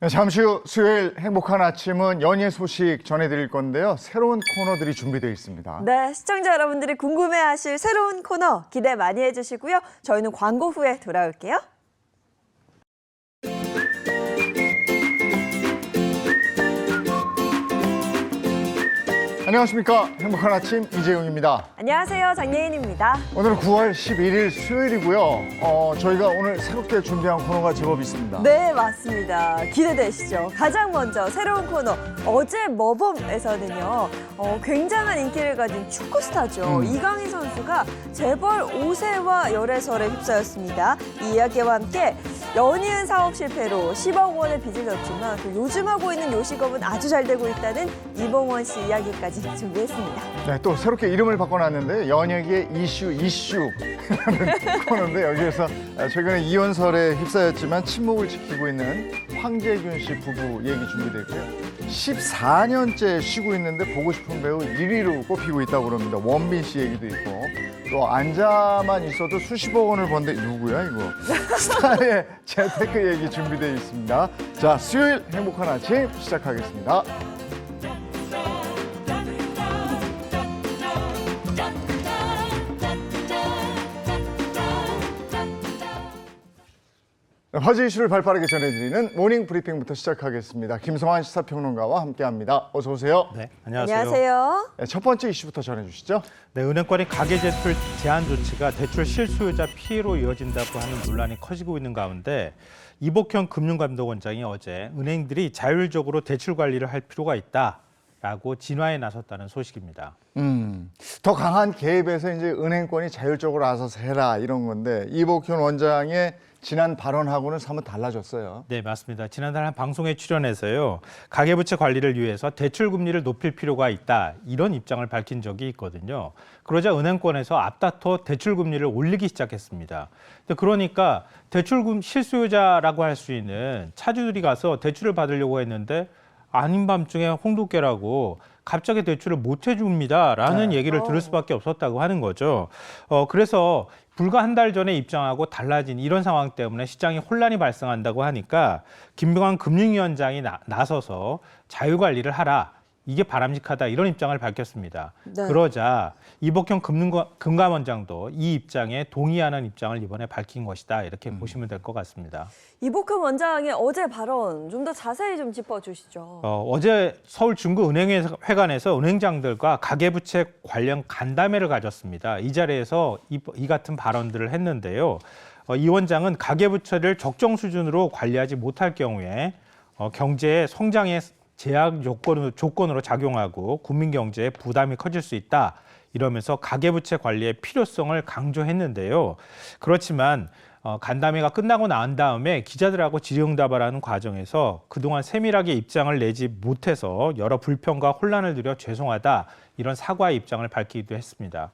네, 잠시 후 수요일 행복한 아침은 연예 소식 전해드릴 건데요. 새로운 코너들이 준비되어 있습니다. 네, 시청자 여러분들이 궁금해하실 새로운 코너 기대 많이 해주시고요. 저희는 광고 후에 돌아올게요. 안녕하십니까. 행복한 아침 이재용입니다. 안녕하세요, 장예인입니다. 오늘은 9월 11일 수요일이고요. 저희가 오늘 새롭게 준비한 코너가 제법 있습니다. 네, 맞습니다. 기대되시죠? 가장 먼저 새로운 코너 어제 머범에서는요. 굉장한 인기를 가진 축구 스타죠. 이강인 선수가 재벌 5세와 열애설에 휩싸였습니다. 이 이야기와 함께 연이은 사업 실패로 10억 원의 빚을 졌지만 그 요즘 하고 있는 요식업은 아주 잘 되고 있다는 이봉원 씨 이야기까지 준비했습니다. 네, 또 새롭게 이름을 바꿔놨는데 연예계의 이슈라는 코너인데 여기에서 최근에 이혼설에 휩싸였지만 침묵을 지키고 있는 황재균 씨 부부 얘기 준비되어 있고요. 14년째 쉬고 있는데 보고 싶은 배우 1위로 꼽히고 있다고 그럽니다. 원빈 씨 얘기도 있고 또 앉아만 있어도 수십억 원을 번데 누구야 이거? 스타의 재테크 얘기 준비되어 있습니다. 자, 수요일 행복한 아침 시작하겠습니다. 화제 이슈를 발빠르게 전해드리는 모닝 브리핑부터 시작하겠습니다. 김성환 시사평론가와 함께합니다. 어서 오세요. 네, 안녕하세요. 안녕하세요. 네, 첫 번째 이슈부터 전해주시죠. 네, 은행권의 가계대출 제한 조치가 대출 실수요자 피해로 이어진다고 하는 논란이 커지고 있는 가운데 이복현 금융감독원장이 어제 은행들이 자율적으로 대출 관리를 할 필요가 있다라고 진화에 나섰다는 소식입니다. 더 강한 개입에서 이제 은행권이 자율적으로 알아서 해라 이런 건데 이복현 원장의 지난 발언하고는 사뭇 달라졌어요. 네, 맞습니다. 지난달 한 방송에 출연해서요. 가계부채 관리를 위해서 대출 금리를 높일 필요가 있다. 이런 입장을 밝힌 적이 있거든요. 그러자 은행권에서 앞다퉈 대출 금리를 올리기 시작했습니다. 그러니까 대출금 실수요자라고 할 수 있는 차주들이 가서 대출을 받으려고 했는데 아닌 밤중에 홍두깨라고 갑자기 대출을 못 해줍니다라는 얘기를 들을 수밖에 없었다고 하는 거죠. 그래서 불과 한 달 전에 입장하고 달라진 이런 상황 때문에 시장에 혼란이 발생한다고 하니까 김병환 금융위원장이 나서서 자율관리를 하라. 이게 바람직하다 이런 입장을 밝혔습니다. 네. 그러자 이복현 금감원장도 이 입장에 동의하는 입장을 이번에 밝힌 것이다. 이렇게 보시면 될 것 같습니다. 이복현 원장의 어제 발언 좀 더 자세히 좀 짚어주시죠. 어제 서울 중구은행회관에서 은행장들과 가계부채 관련 간담회를 가졌습니다. 이 자리에서 이 같은 발언들을 했는데요. 이 원장은 가계부채를 적정 수준으로 관리하지 못할 경우에 경제의 성장에 제약 조건으로 작용하고 국민 경제에 부담이 커질 수 있다. 이러면서 가계부채 관리의 필요성을 강조했는데요. 그렇지만 간담회가 끝나고 난 다음에 기자들하고 질의응답을 하는 과정에서 그동안 세밀하게 입장을 내지 못해서 여러 불평과 혼란을 드려 죄송하다. 이런 사과의 입장을 밝히기도 했습니다.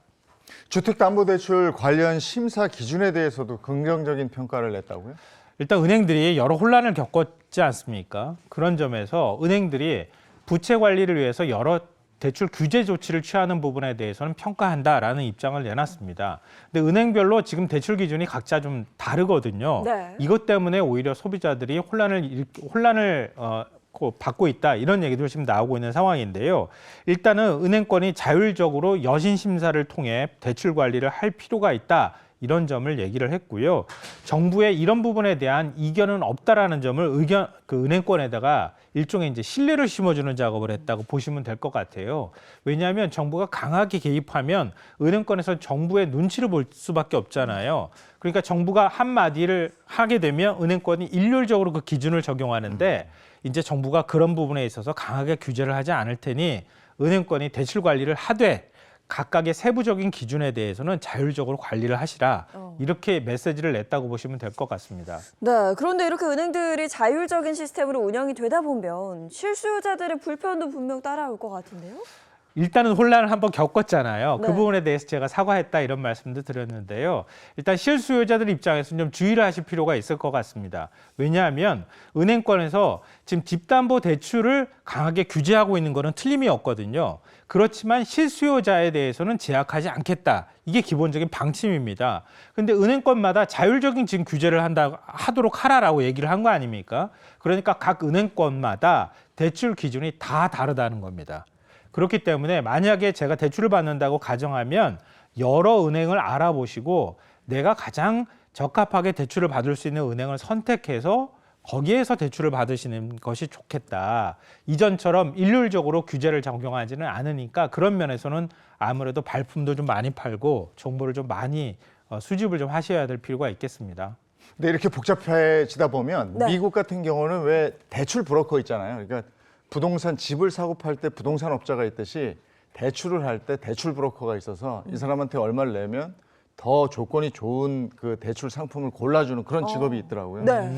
주택담보대출 관련 심사 기준에 대해서도 긍정적인 평가를 냈다고요? 일단 은행들이 여러 혼란을 겪었지 않습니까? 그런 점에서 은행들이 부채 관리를 위해서 여러 대출 규제 조치를 취하는 부분에 대해서는 평가한다라는 입장을 내놨습니다. 근데 은행별로 지금 대출 기준이 각자 좀 다르거든요. 네. 이것 때문에 오히려 소비자들이 혼란을 받고 있다 이런 얘기도 지금 나오고 있는 상황인데요. 일단은 은행권이 자율적으로 여신 심사를 통해 대출 관리를 할 필요가 있다. 이런 점을 얘기를 했고요. 정부의 이런 부분에 대한 이견은 없다라는 점을 은행권에다가 일종의 이제 신뢰를 심어주는 작업을 했다고 보시면 될 것 같아요. 왜냐하면 정부가 강하게 개입하면 은행권에서 정부의 눈치를 볼 수밖에 없잖아요. 그러니까 정부가 한마디를 하게 되면 은행권이 일률적으로 그 기준을 적용하는데 이제 정부가 그런 부분에 있어서 강하게 규제를 하지 않을 테니 은행권이 대출 관리를 하되 각각의 세부적인 기준에 대해서는 자율적으로 관리를 하시라. 이렇게 메시지를 냈다고 보시면 될 것 같습니다. 네, 그런데 이렇게 은행들이 자율적인 시스템으로 운영이 되다 보면 실수요자들의 불편도 분명 따라올 것 같은데요? 일단은 혼란을 한번 겪었잖아요. 네. 그 부분에 대해서 제가 사과했다 이런 말씀도 드렸는데요. 일단 실수요자들 입장에서는 좀 주의를 하실 필요가 있을 것 같습니다. 왜냐하면 은행권에서 지금 집담보대출을 강하게 규제하고 있는 거는 틀림이 없거든요. 그렇지만 실수요자에 대해서는 제약하지 않겠다. 이게 기본적인 방침입니다. 근데 은행권마다 자율적인 지금 규제를 하도록 하라라고 얘기를 한 거 아닙니까? 그러니까 각 은행권마다 대출 기준이 다 다르다는 겁니다. 그렇기 때문에 만약에 제가 대출을 받는다고 가정하면 여러 은행을 알아보시고 내가 가장 적합하게 대출을 받을 수 있는 은행을 선택해서 거기에서 대출을 받으시는 것이 좋겠다. 이전처럼 일률적으로 규제를 적용하지는 않으니까 그런 면에서는 아무래도 발품도 좀 많이 팔고 정보를 좀 많이 수집을 좀 하셔야 될 필요가 있겠습니다. 근데 이렇게 복잡해지다 보면 네. 미국 같은 경우는 왜 대출 브로커 있잖아요. 그러니까 부동산 집을 사고 팔 때 부동산 업자가 있듯이 대출을 할 때 대출 브로커가 있어서 이 사람한테 얼마를 내면 더 조건이 좋은 그 대출 상품을 골라주는 그런 직업이 있더라고요. 네.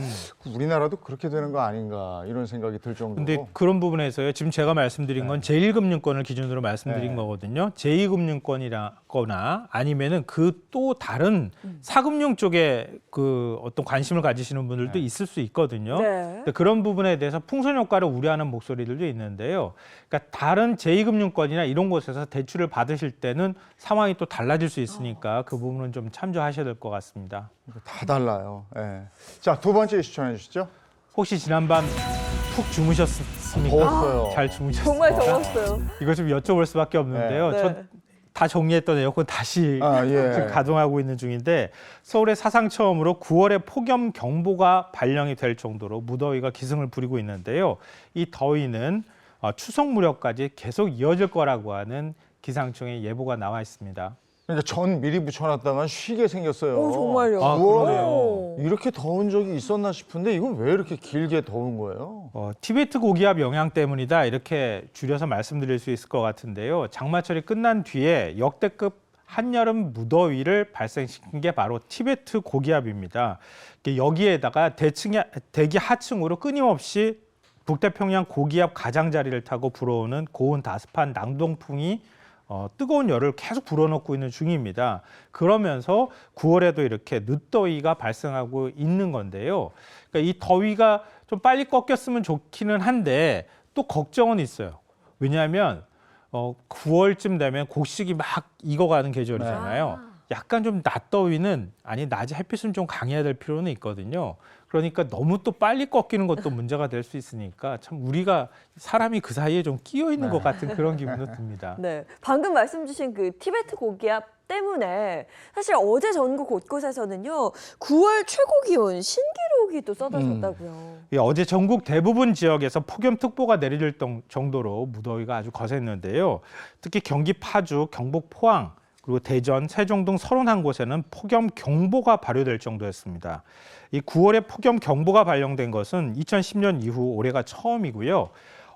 우리나라도 그렇게 되는 거 아닌가 이런 생각이 들 정도고. 근데 그런 부분에서요. 지금 제가 말씀드린 건 제1금융권을 기준으로 말씀드린 네. 거거든요. 제2금융권이라거나 아니면은 그 또 다른 사금융 쪽에 그 어떤 관심을 가지시는 분들도 있을 수 있거든요. 네. 근데 그런 부분에 대해서 풍선 효과를 우려하는 목소리들도 있는데요. 그러니까 다른 제2금융권이나 이런 곳에서 대출을 받으실 때는 상황이 또 달라질 수 있으니까 그 부분은 좀 참조하셔야 될 것 같습니다. 다 달라요. 예. 자, 두 번째 이슈 전해 주시죠. 혹시 지난밤 푹 주무셨습니까? 더웠어요. 잘 주무셨습니까? 정말 더웠어요. 이거 좀 여쭤볼 수밖에 없는데요. 네. 전 다 정리했던 에어컨 다시 예. 지금 가동하고 있는 중인데 서울에 사상 처음으로 9월에 폭염 경보가 발령이 될 정도로 무더위가 기승을 부리고 있는데요. 이 더위는 추석 무렵까지 계속 이어질 거라고 하는 기상청의 예보가 나와 있습니다. 그러니까 전 미리 붙여놨다가 쉬게 생겼어요. 오, 정말요? 아, 그러네요. 오. 이렇게 더운 적이 있었나 싶은데 이건 왜 이렇게 길게 더운 거예요? 티베트 고기압 영향 때문이다 이렇게 줄여서 말씀드릴 수 있을 것 같은데요. 장마철이 끝난 뒤에 역대급 한여름 무더위를 발생시킨 게 바로 티베트 고기압입니다. 여기에다가 대기 하층으로 끊임없이 북태평양 고기압 가장자리를 타고 불어오는 고온 다습한 남동풍이 뜨거운 열을 계속 불어넣고 있는 중입니다. 그러면서 9월에도 이렇게 늦더위가 발생하고 있는 건데요. 그러니까 이 더위가 좀 빨리 꺾였으면 좋기는 한데 또 걱정은 있어요. 왜냐하면 9월쯤 되면 곡식이 막 익어가는 계절이잖아요. 약간 좀 낮더위는 낮에 햇빛은 좀 강해야 될 필요는 있거든요. 그러니까 너무 또 빨리 꺾이는 것도 문제가 될 수 있으니까 참 우리가 사람이 그 사이에 좀 끼어 있는 것 같은 그런 기분도 듭니다. 네. 방금 말씀 주신 그 티베트 고기압 때문에 사실 어제 전국 곳곳에서는요 9월 최고 기온 신기록이 또 쏟아졌다고요. 어제 전국 대부분 지역에서 폭염특보가 내려질 정도로 무더위가 아주 거셌는데요. 특히 경기 파주, 경북 포항, 그리고 대전, 세종 등 31곳에는 폭염 경보가 발효될 정도였습니다. 이 9월에 폭염 경보가 발령된 것은 2010년 이후 올해가 처음이고요.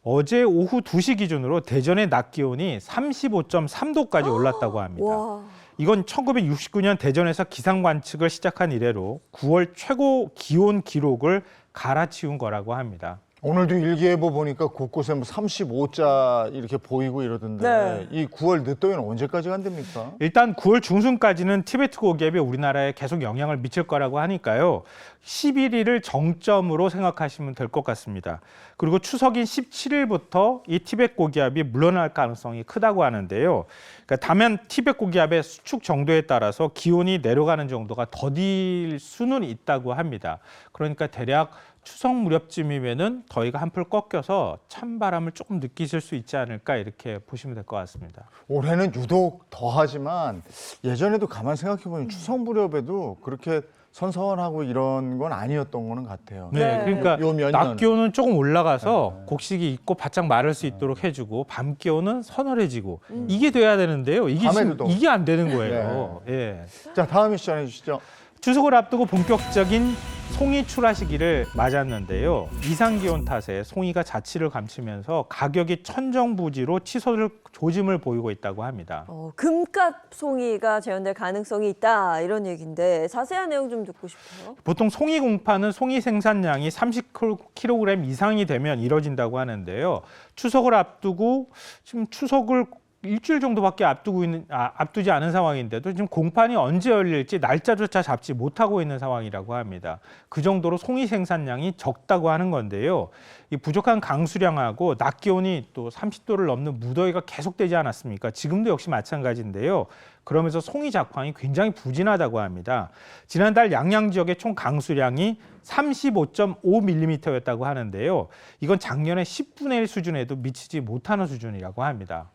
어제 오후 2시 기준으로 대전의 낮 기온이 35.3도까지 올랐다고 합니다. 와. 이건 1969년 대전에서 기상 관측을 시작한 이래로 9월 최고 기온 기록을 갈아치운 거라고 합니다. 오늘도 일기예보 보니까 곳곳에 뭐 35자 이렇게 보이고 이러던데 네. 이 9월 늦더위는 언제까지 간답니까? 일단 9월 중순까지는 티베트 고기압이 우리나라에 계속 영향을 미칠 거라고 하니까요. 11일을 정점으로 생각하시면 될 것 같습니다. 그리고 추석인 17일부터 이 티베트 고기압이 물러날 가능성이 크다고 하는데요. 그러니까 다만 티베트 고기압의 수축 정도에 따라서 기온이 내려가는 정도가 더딜 수는 있다고 합니다. 그러니까 대략 추석 무렵쯤이면은 더위가 한풀 꺾여서 찬바람을 조금 느끼실 수 있지 않을까 이렇게 보시면 될 것 같습니다. 올해는 유독 더하지만 예전에도 가만 생각해 보면 추석 무렵에도 그렇게 선선하고 이런 건 아니었던 거는 같아요. 네, 그러니까 요 몇 낮 년. 기온은 조금 올라가서 곡식이 익고 바짝 마를 수 있도록 해주고 밤 기온은 서늘해지고 이게 돼야 되는데요. 이게 밤에도 지금 더워. 이게 안 되는 거예요. 예. 자, 다음 이슈 전해 주시죠. 추석을 앞두고 본격적인 송이 출하 시기를 맞았는데요. 이상 기온 탓에 송이가 자취를 감추면서 가격이 천정부지로 치솟을 조짐을 보이고 있다고 합니다. 금값 송이가 재현될 가능성이 있다 이런 얘기인데 자세한 내용 좀 듣고 싶어요. 보통 송이 공파는 송이 생산량이 30kg 이상이 되면 이뤄진다고 하는데요. 추석을 앞두고 지금 추석을 일주일 정도밖에 앞두지 않은 상황인데도 지금 공판이 언제 열릴지 날짜조차 잡지 못하고 있는 상황이라고 합니다. 그 정도로 송이 생산량이 적다고 하는 건데요. 이 부족한 강수량하고 낮 기온이 또 30도를 넘는 무더위가 계속되지 않았습니까? 지금도 역시 마찬가지인데요. 그러면서 송이 작황이 굉장히 부진하다고 합니다. 지난달 양양 지역의 총 강수량이 35.5mm였다고 하는데요. 이건 작년에 10분의 1 수준에도 미치지 못하는 수준이라고 합니다.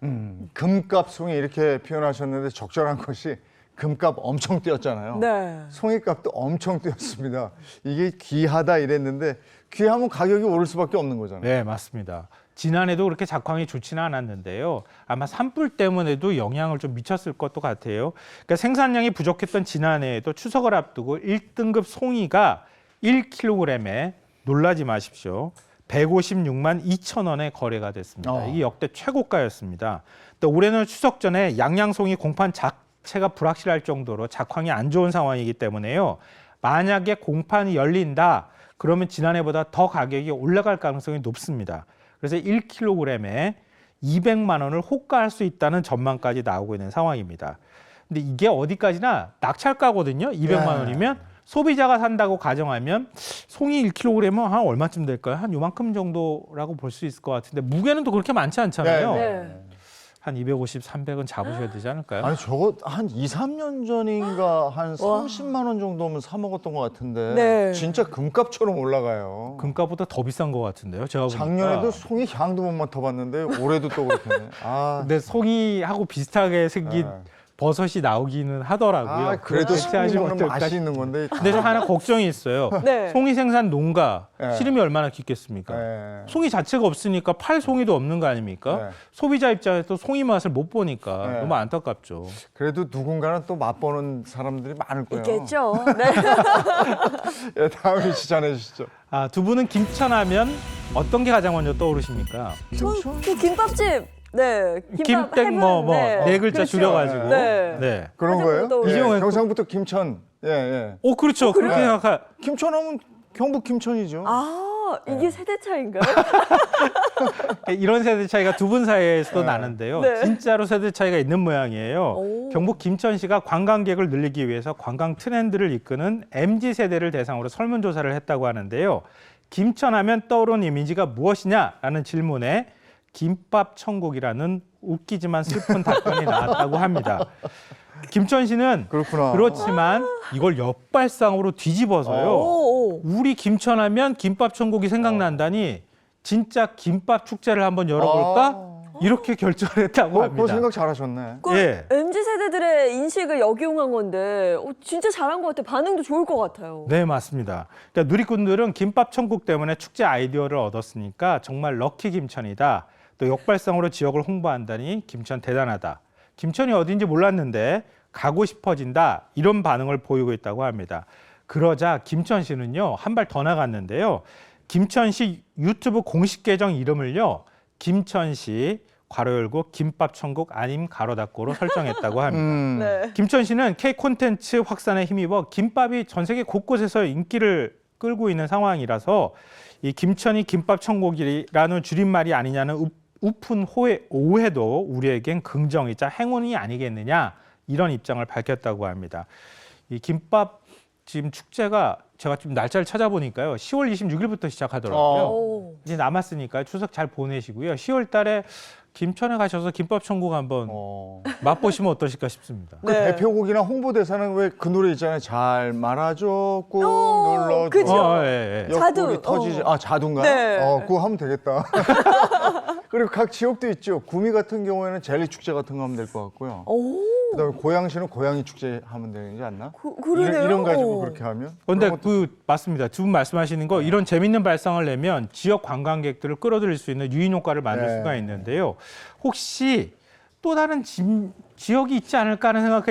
금값 송이 이렇게 표현하셨는데 적절한 것이 금값 엄청 뛰었잖아요. 네. 송이값도 엄청 뛰었습니다. 이게 귀하다 이랬는데 귀하면 가격이 오를 수밖에 없는 거잖아요. 네, 맞습니다. 지난해도 그렇게 작황이 좋지는 않았는데요. 아마 산불 때문에도 영향을 좀 미쳤을 것도 같아요. 그러니까 생산량이 부족했던 지난해에도 추석을 앞두고 1등급 송이가 1kg에 놀라지 마십시오. 156만 2천 원에 거래가 됐습니다. 이게 역대 최고가였습니다. 또 올해는 추석 전에 양양송이 공판 자체가 불확실할 정도로 작황이 안 좋은 상황이기 때문에요. 만약에 공판이 열린다, 그러면 지난해보다 더 가격이 올라갈 가능성이 높습니다. 그래서 1kg에 200만 원을 호가할 수 있다는 전망까지 나오고 있는 상황입니다. 근데 이게 어디까지나 낙찰가거든요. 200만 원이면 소비자가 산다고 가정하면 송이 1kg은 한 얼마쯤 될까요? 한 요만큼 정도라고 볼 수 있을 것 같은데 무게는 또 그렇게 많지 않잖아요. 네. 한 250, 300은 잡으셔야 되지 않을까요? 아니 저거 한 2, 3년 전인가 한 30만 원 정도면 사 먹었던 것 같은데 네. 진짜 금값처럼 올라가요. 금값보다 더 비싼 것 같은데요. 제가 보니까. 작년에도 송이 향도 못 맡아봤는데 올해도 또 그렇겠네. 아, 근데 송이하고 비슷하게 생긴 네. 버섯이 나오기는 하더라고요. 아, 그래도 송이 대체하시면 먹는 어떨까 맛이 있는 건데. 근데 좀 하나 걱정이 있어요. 네. 송이 생산 농가 네. 시름이 얼마나 깊겠습니까? 네. 송이 자체가 없으니까 팔 송이도 없는 거 아닙니까? 네. 소비자 입장에서 송이 맛을 못 보니까 네. 너무 안타깝죠. 그래도 누군가는 또 맛보는 사람들이 많을 거예요. 있겠죠. 네. 예, 다음 이슈 전해주시죠. 아, 두 분은 김천하면 어떤 게 가장 먼저 떠오르십니까? 전 그 김밥집. 네. 김밥 김땡 해븐. 네 글자 그렇죠. 줄여가지고. 네. 네. 그런 가장 거예요? 먼저 예, 이종현 경상부터 김천. 예, 예. 오, 그렇죠. 그렇게 그래요. 생각하. 김천하면 경북 김천이죠. 아, 이게 세대 차인가요? 이런 세대 차이가 두 분 사이에서도 네. 나는데요. 네. 진짜로 세대 차이가 있는 모양이에요. 오. 경북 김천시가 관광객을 늘리기 위해서 관광 트렌드를 이끄는 MZ 세대를 대상으로 설문조사를 했다고 하는데요. 김천하면 떠오르는 이미지가 무엇이냐라는 질문에 김밥 천국이라는 웃기지만 슬픈 답변이 나왔다고 합니다. 김천시는 그렇구나. 그렇지만 이걸 역발상으로 뒤집어서요. 오. 우리 김천하면 김밥 천국이 생각난다니 진짜 김밥 축제를 한번 열어볼까? 이렇게 결정을 했다고 그 합니다. 생각 잘하셨네. 그 예. MZ 세대들의 인식을 역이용한 건데 진짜 잘한 것 같아요. 반응도 좋을 것 같아요. 네, 맞습니다. 그러니까 누리꾼들은 김밥 천국 때문에 축제 아이디어를 얻었으니까 정말 럭키 김천이다. 또 역발상으로 지역을 홍보한다니 김천 대단하다. 김천이 어딘지 몰랐는데 가고 싶어진다. 이런 반응을 보이고 있다고 합니다. 그러자 김천시는요, 한 발 더 나갔는데요. 김천시 유튜브 공식 계정 이름을요, 김천시 괄호 열고 김밥 천국 아님 가로 닫고로 설정했다고 합니다. 네. 김천시는 K 콘텐츠 확산에 힘입어 김밥이 전 세계 곳곳에서 인기를 끌고 있는 상황이라서 이 김천이 김밥 천국이라는 줄임말이 아니냐는 우픈 오해도 우리에겐 긍정이자 행운이 아니겠느냐 이런 입장을 밝혔다고 합니다. 이 김밥 지금 축제가 제가 좀 날짜를 찾아보니까요. 10월 26일부터 시작하더라고요. 오. 이제 남았으니까 추석 잘 보내시고요. 10월 달에 김천에 가셔서 김밥 천국 한번 맛보시면 어떠실까 싶습니다. 그 네. 대표곡이나 홍보대사는 왜 그 노래 있잖아요. 잘 말아줘, 꾹 오, 눌러줘. 그죠. 예, 예. 자두. 옆구리 터지지. 아, 자두인가? 네. 그거 하면 되겠다. 그리고 각 지역도 있죠. 구미 같은 경우에는 젤리 축제 같은 거 하면 될 것 같고요. 오. 그다음에 고양시는 고양이 축제 하면 되지 않나? 그러네요. 이런 가지고 그렇게 하면? 그런데 그런 것도- 맞습니다. 두 분 말씀하시는 거 이런 재밌는 발상을 내면 지역 관광객들을 끌어들일 수 있는 유인 효과를 만들 네. 수가 있는데요. 혹시 또 다른 지역이 있지 않을까 하는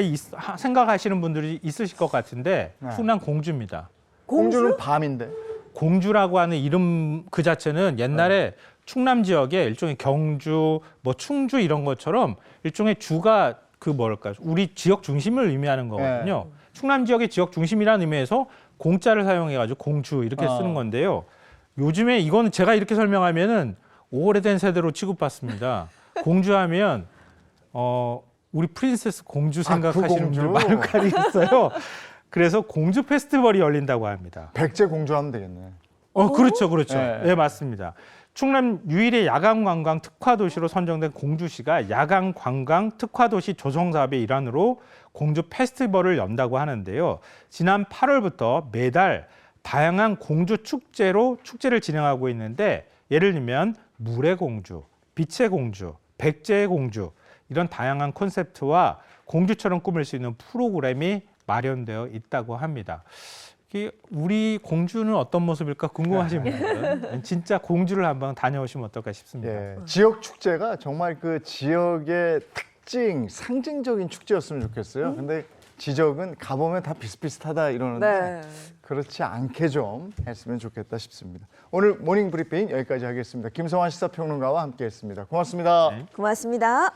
생각하시는 분들이 있으실 것 같은데 네. 충남 공주입니다. 공주는 밤인데. 공주라고 하는 이름 그 자체는 옛날에 충남 지역에 일종의 경주, 뭐 충주 이런 것처럼 일종의 주가 그 뭐랄까 우리 지역 중심을 의미하는 거거든요. 충남 지역의 지역 중심이라는 의미에서 공자를 사용해가지고 공주 이렇게 쓰는 건데요. 요즘에 이거는 제가 이렇게 설명하면은 오래된 세대로 취급받습니다. 공주하면 우리 프린세스 공주 그 생각하시는 공주? 분들 많이 있어요. 그래서 공주 페스티벌이 열린다고 합니다. 백제 공주 하면 되겠네. 그렇죠, 그렇죠. 네. 네, 맞습니다. 충남 유일의 야간 관광 특화 도시로 선정된 공주시가 야간 관광 특화 도시 조성 사업의 일환으로 공주 페스티벌을 연다고 하는데요. 지난 8월부터 매달 다양한 공주 축제를 진행하고 있는데 예를 들면 물의 공주, 빛의 공주, 백제의 공주 이런 다양한 콘셉트와 공주처럼 꾸밀 수 있는 프로그램이 마련되어 있다고 합니다. 우리 공주는 어떤 모습일까 궁금하신 분들은 진짜 공주를 한번 다녀오시면 어떨까 싶습니다. 예, 지역 축제가 정말 그 지역의 특징, 상징적인 축제였으면 좋겠어요. 근데 지적은 가보면 다 비슷비슷하다 이러는데 네. 그렇지 않게 좀 했으면 좋겠다 싶습니다. 오늘 모닝 브리핑 여기까지 하겠습니다. 김성환 시사평론가와 함께했습니다. 고맙습니다. 네. 고맙습니다.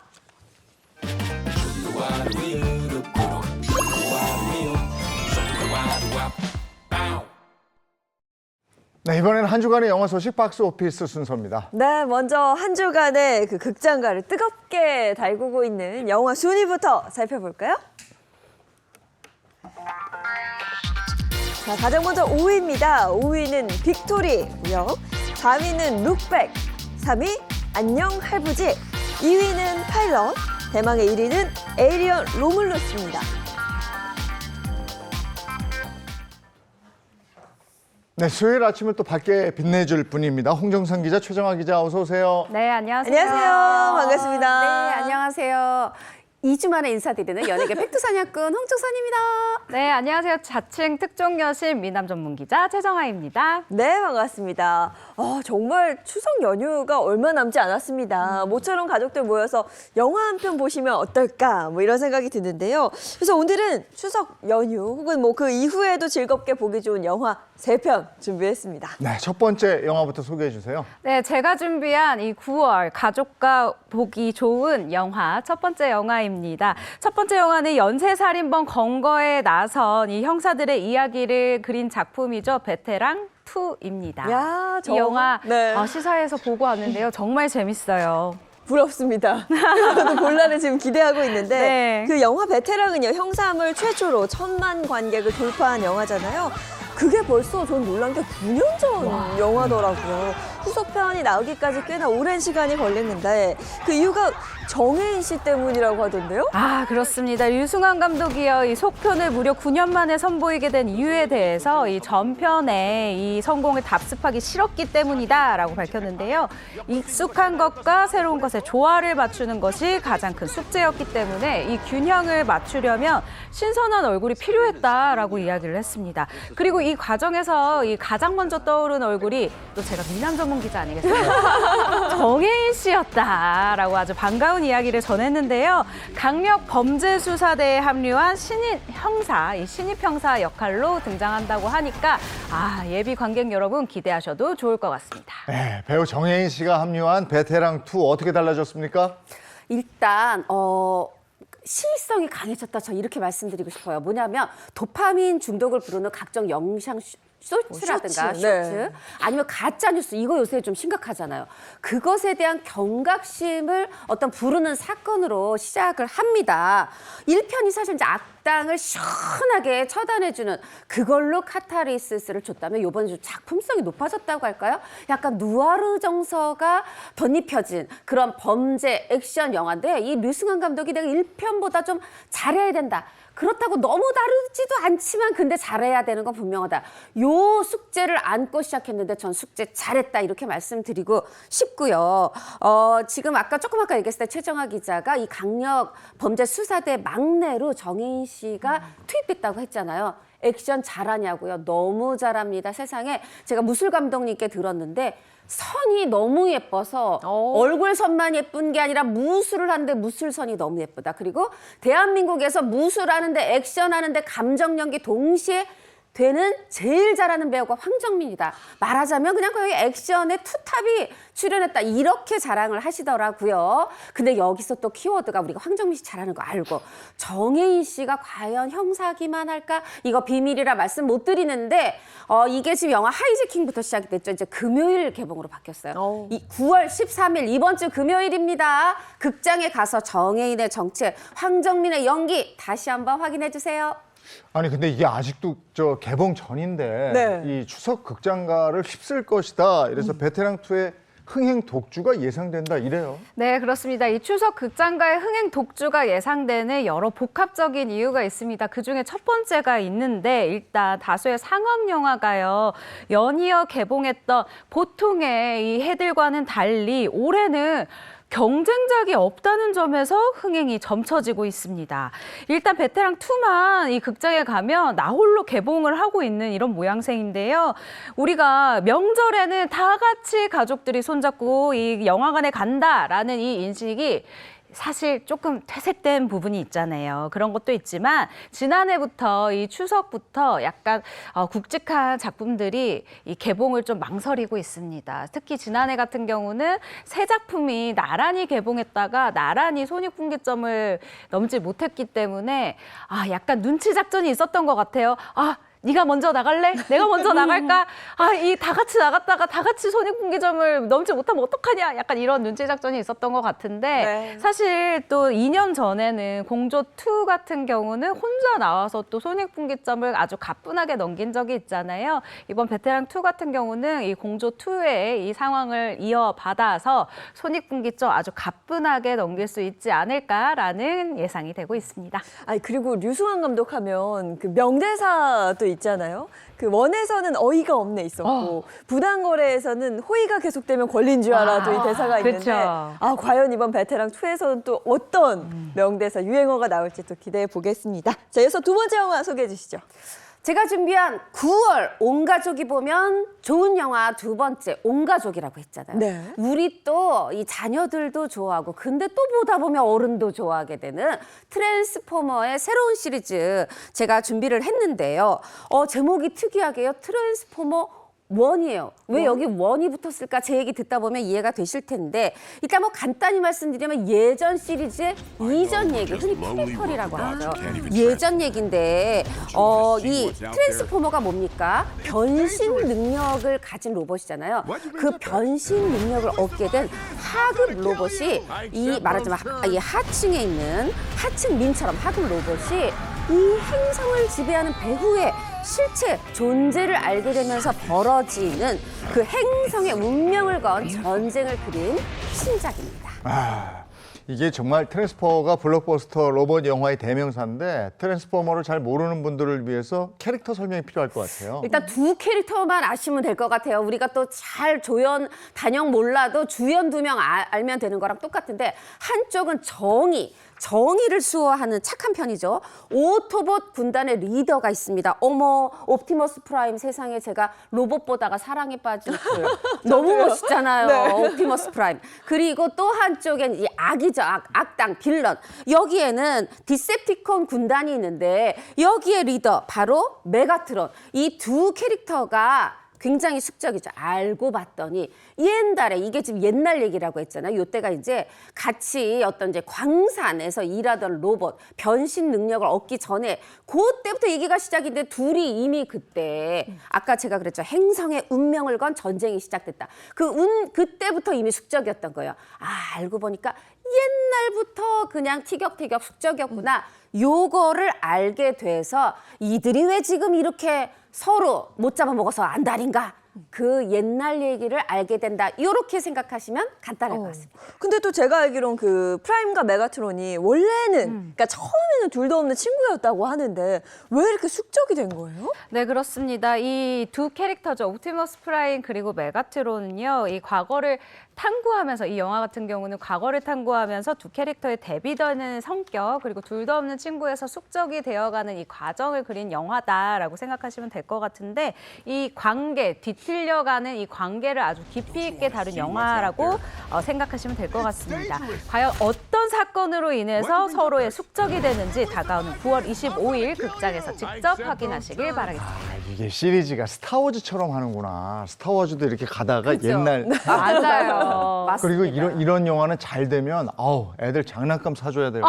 네, 이번에는 한 주간의 영화 소식 박스 오피스 순서입니다. 네, 먼저 한 주간의 그 극장가를 뜨겁게 달구고 있는 영화 순위부터 살펴볼까요? 자, 가장 먼저 5위입니다. 5위는 빅토리고요. 4위는 룩백, 3위 안녕 할부지, 2위는 파일럿, 대망의 1위는 에이리언 로물루스입니다. 네, 수요일 아침을 또 밝게 빛내줄 분입니다. 홍정선 기자, 최정아 기자 어서 오세요. 네, 안녕하세요. 안녕하세요. 반갑습니다. 네, 안녕하세요. 2주 만에 인사드리는 연예계 팩트사냥꾼 홍정선입니다. 네, 안녕하세요. 자칭 특종 여신 미남 전문 기자 최정아입니다. 네, 반갑습니다. 정말 추석 연휴가 얼마 남지 않았습니다. 모처럼 가족들 모여서 영화 한 편 보시면 어떨까 뭐 이런 생각이 드는데요. 그래서 오늘은 추석 연휴 혹은 뭐 그 이후에도 즐겁게 보기 좋은 영화 3편 준비했습니다. 네, 첫 번째 영화부터 소개해 주세요. 네, 제가 준비한 이 9월 가족과 보기 좋은 영화 첫 번째 영화입니다. 첫 번째 영화는 연쇄살인범 검거에 나선 이 형사들의 이야기를 그린 작품이죠. 베테랑 2입니다. 야, 이 영화 네. 시사회에서 보고 왔는데요. 정말 재밌어요. 부럽습니다. 저도 본란을 지금 기대하고 있는데 네. 그 영화 베테랑은요, 형사물 최초로 1000만 관객을 돌파한 영화잖아요. 그게 벌써 전 놀란 게 9년 전 영화더라고요. 후속편이 나오기까지 꽤나 오랜 시간이 걸렸는데 그 이유가 정혜인 씨 때문이라고 하던데요? 아, 그렇습니다. 유승환 감독이요. 이 속편을 무려 9년 만에 선보이게 된 이유에 대해서 이 전편에 이 성공을 답습하기 싫었기 때문이다라고 밝혔는데요. 익숙한 것과 새로운 것의 조화를 맞추는 것이 가장 큰 숙제였기 때문에 이 균형을 맞추려면 신선한 얼굴이 필요했다라고 이야기를 했습니다. 그리고 이 과정에서 이 가장 먼저 떠오른 얼굴이 또 제가 미남 전문 기자 아니겠습니까? 정혜인 씨였다라고 아주 반가운 이야기를 전했는데요. 강력 범죄 수사대에 합류한 신입 형사, 이 신입 형사 역할로 등장한다고 하니까 예비 관객 여러분 기대하셔도 좋을 것 같습니다. 네, 배우 정혜인 씨가 합류한 베테랑 2 어떻게 달라졌습니까? 일단 시의성이 강해졌다. 저 이렇게 말씀드리고 싶어요. 뭐냐면 도파민 중독을 부르는 각종 영상 쇼츠라든가 쇼츠, 쇼츠 네. 아니면 가짜 뉴스 이거 요새 좀 심각하잖아요. 그것에 대한 경각심을 어떤 부르는 사건으로 시작을 합니다. 1편이 사실 이제 악당을 시원하게 처단해주는 그걸로 카타르시스를 줬다면 이번에 좀 작품성이 높아졌다고 할까요? 약간 누아르 정서가 덧입혀진 그런 범죄 액션 영화인데 이 류승환 감독이 내가 1편보다 좀 잘해야 된다. 그렇다고 너무 다르지도 않지만 근데 잘해야 되는 건 분명하다. 요 숙제를 안고 시작했는데 전 숙제 잘했다 이렇게 말씀드리고 싶고요. 지금 조금 아까 얘기했을 때 최정아 기자가 이 강력 범죄 수사대 막내로 정혜인 씨가 투입됐다고 했잖아요. 액션 잘하냐고요. 너무 잘합니다. 세상에 제가 무술 감독님께 들었는데 선이 너무 예뻐서 얼굴 선만 예쁜 게 아니라 무술을 하는데 무술선이 너무 예쁘다. 그리고 대한민국에서 무술하는데 액션하는데 감정 연기 동시에 되는 제일 잘하는 배우가 황정민이다. 말하자면 그냥 거의 액션의 투탑이 출연했다. 이렇게 자랑을 하시더라고요. 근데 여기서 또 키워드가 우리가 황정민 씨 잘하는 거 알고 정혜인 씨가 과연 형사기만 할까? 이거 비밀이라 말씀 못 드리는데 이게 지금 영화 하이제킹부터 시작이 됐죠. 이제 금요일 개봉으로 바뀌었어요. 이 9월 13일 이번 주 금요일입니다. 극장에 가서 정혜인의 정체, 황정민의 연기 다시 한번 확인해 주세요. 아니 근데 이게 아직도 저 개봉 전인데 네. 이 추석 극장가를 휩쓸 것이다. 이래서 베테랑 2의 흥행 독주가 예상된다 이래요. 네, 그렇습니다. 이 추석 극장가의 흥행 독주가 예상되는 여러 복합적인 이유가 있습니다. 그중에 첫 번째가 있는데 일단 다수의 상업 영화가요. 연이어 개봉했던 보통의 이 해들과는 달리 올해는 경쟁작이 없다는 점에서 흥행이 점쳐지고 있습니다. 일단 베테랑 2만 이 극장에 가면 나홀로 개봉을 하고 있는 이런 모양새인데요. 우리가 명절에는 다 같이 가족들이 손잡고 이 영화관에 간다라는 이 인식이 사실 조금 퇴색된 부분이 있잖아요. 그런 것도 있지만 지난해부터 이 추석부터 약간 굵직한 작품들이 이 개봉을 좀 망설이고 있습니다. 특히 지난해 같은 경우는 새 작품이 나란히 개봉했다가 나란히 손익분기점을 넘지 못했기 때문에 약간 눈치 작전이 있었던 것 같아요. 네가 먼저 나갈래? 내가 먼저 나갈까? 이 다 같이 나갔다가 다 같이 손익분기점을 넘지 못하면 어떡하냐? 약간 이런 눈치 작전이 있었던 것 같은데 네. 사실 또 2년 전에는 공조2 같은 경우는 혼자 나와서 또 손익분기점을 아주 가뿐하게 넘긴 적이 있잖아요. 이번 베테랑2 같은 경우는 이 공조2의 이 상황을 이어받아서 손익분기점 아주 가뿐하게 넘길 수 있지 않을까라는 예상이 되고 있습니다. 아니 그리고 류승환 감독 하면 그 명대사도 있잖아요. 그 원에서는 어이가 없네 있었고 부당거래에서는 호의가 계속되면 권리인 줄 알아도 이 대사가 있는데 그쵸. 과연 이번 베테랑 2에서는 또 어떤 명대사 유행어가 나올지 또 기대해 보겠습니다. 자, 이어서 두 번째 영화 소개해 주시죠. 제가 준비한 9월 온 가족이 보면 좋은 영화 두 번째 온 가족이라고 했잖아요. 네. 우리 또 이 자녀들도 좋아하고 근데 또 보다 보면 어른도 좋아하게 되는 트랜스포머의 새로운 시리즈 제가 준비를 했는데요. 제목이 특이하게요. 트랜스포머 원이에요. 왜 여기 원이 붙었을까? 제 얘기 듣다 보면 이해가 되실 텐데 일단 뭐 간단히 말씀드리면 예전 시리즈의 이전 얘기, 흔히 프리퀄이라고 하죠. 예전 얘기인데 이 트랜스포머가 뭡니까? 변신 능력을 가진 로봇이잖아요. 그 변신 능력을 얻게 된 하급 로봇이 이 말하자면 이 하층에 있는 하층민처럼 하급 로봇이 이 행성을 지배하는 배후의 실체 존재를 알게 되면서 벌어지는 그 행성의 운명을 건 전쟁을 그린 신작입니다. 이게 정말 트랜스포머가 블록버스터 로봇 영화의 대명사인데 트랜스포머를 잘 모르는 분들을 위해서 캐릭터 설명이 필요할 것 같아요. 일단 두 캐릭터만 아시면 될 것 같아요. 우리가 또 잘 조연, 단역 몰라도 주연 2명 알면 되는 거랑 똑같은데 한쪽은 정의를 수호하는 착한 편이죠. 오토봇 군단의 리더가 있습니다. 어머, 옵티머스 프라임 세상에 제가 로봇 보다가 사랑에 빠진 그 너무 멋있잖아요. 네. 옵티머스 프라임. 그리고 또 한쪽엔 이 악이죠. 악당, 빌런. 여기에는 디셉티콘 군단이 있는데 여기에 리더 바로 메가트론. 이 두 캐릭터가 굉장히 숙적이죠. 알고 봤더니 옛날에 이게 지금 옛날 얘기라고 했잖아요. 이때가 이제 같이 어떤 이제 광산에서 일하던 로봇 변신 능력을 얻기 전에 그때부터 얘기가 시작인데 둘이 이미 그때 아까 제가 그랬죠. 행성의 운명을 건 전쟁이 시작됐다. 그때부터 이미 숙적이었던 거예요. 알고 보니까 옛날부터 그냥 티격태격 숙적이었구나. 요거를 알게 돼서 이들이 왜 지금 이렇게 서로 못 잡아먹어서 안달인가? 그 옛날 얘기를 알게 된다. 이렇게 생각하시면 간단할 것 같습니다. 근데 또 제가 알기론 그 프라임과 메가트론이 원래는 그러니까 처음에는 둘도 없는 친구였다고 하는데 왜 이렇게 숙적이 된 거예요? 네, 그렇습니다. 이 두 캐릭터죠. 옵티머스 프라임 그리고 메가트론은요. 이 과거를 탐구하면서 이 영화 같은 경우는 과거를 탐구하면서 두 캐릭터의 대비되는 성격 그리고 둘도 없는 친구에서 숙적이 되어가는 이 과정을 그린 영화다라고 생각하시면 될 것 같은데 이 관계, 뒤틀려가는 이 관계를 아주 깊이 있게 다룬 영화라고 생각하시면 될 것 같습니다. 과연 어떤 사건으로 인해서 서로의 숙적이 되는지 다가오는 9월 25일 극장에서 직접 확인하시길 바라겠습니다. 이게 시리즈가 스타워즈처럼 하는구나. 스타워즈도 이렇게 가다가 옛날 맞아요. 그리고 이런 영화는 잘 되면 애들 장난감 사줘야 돼요.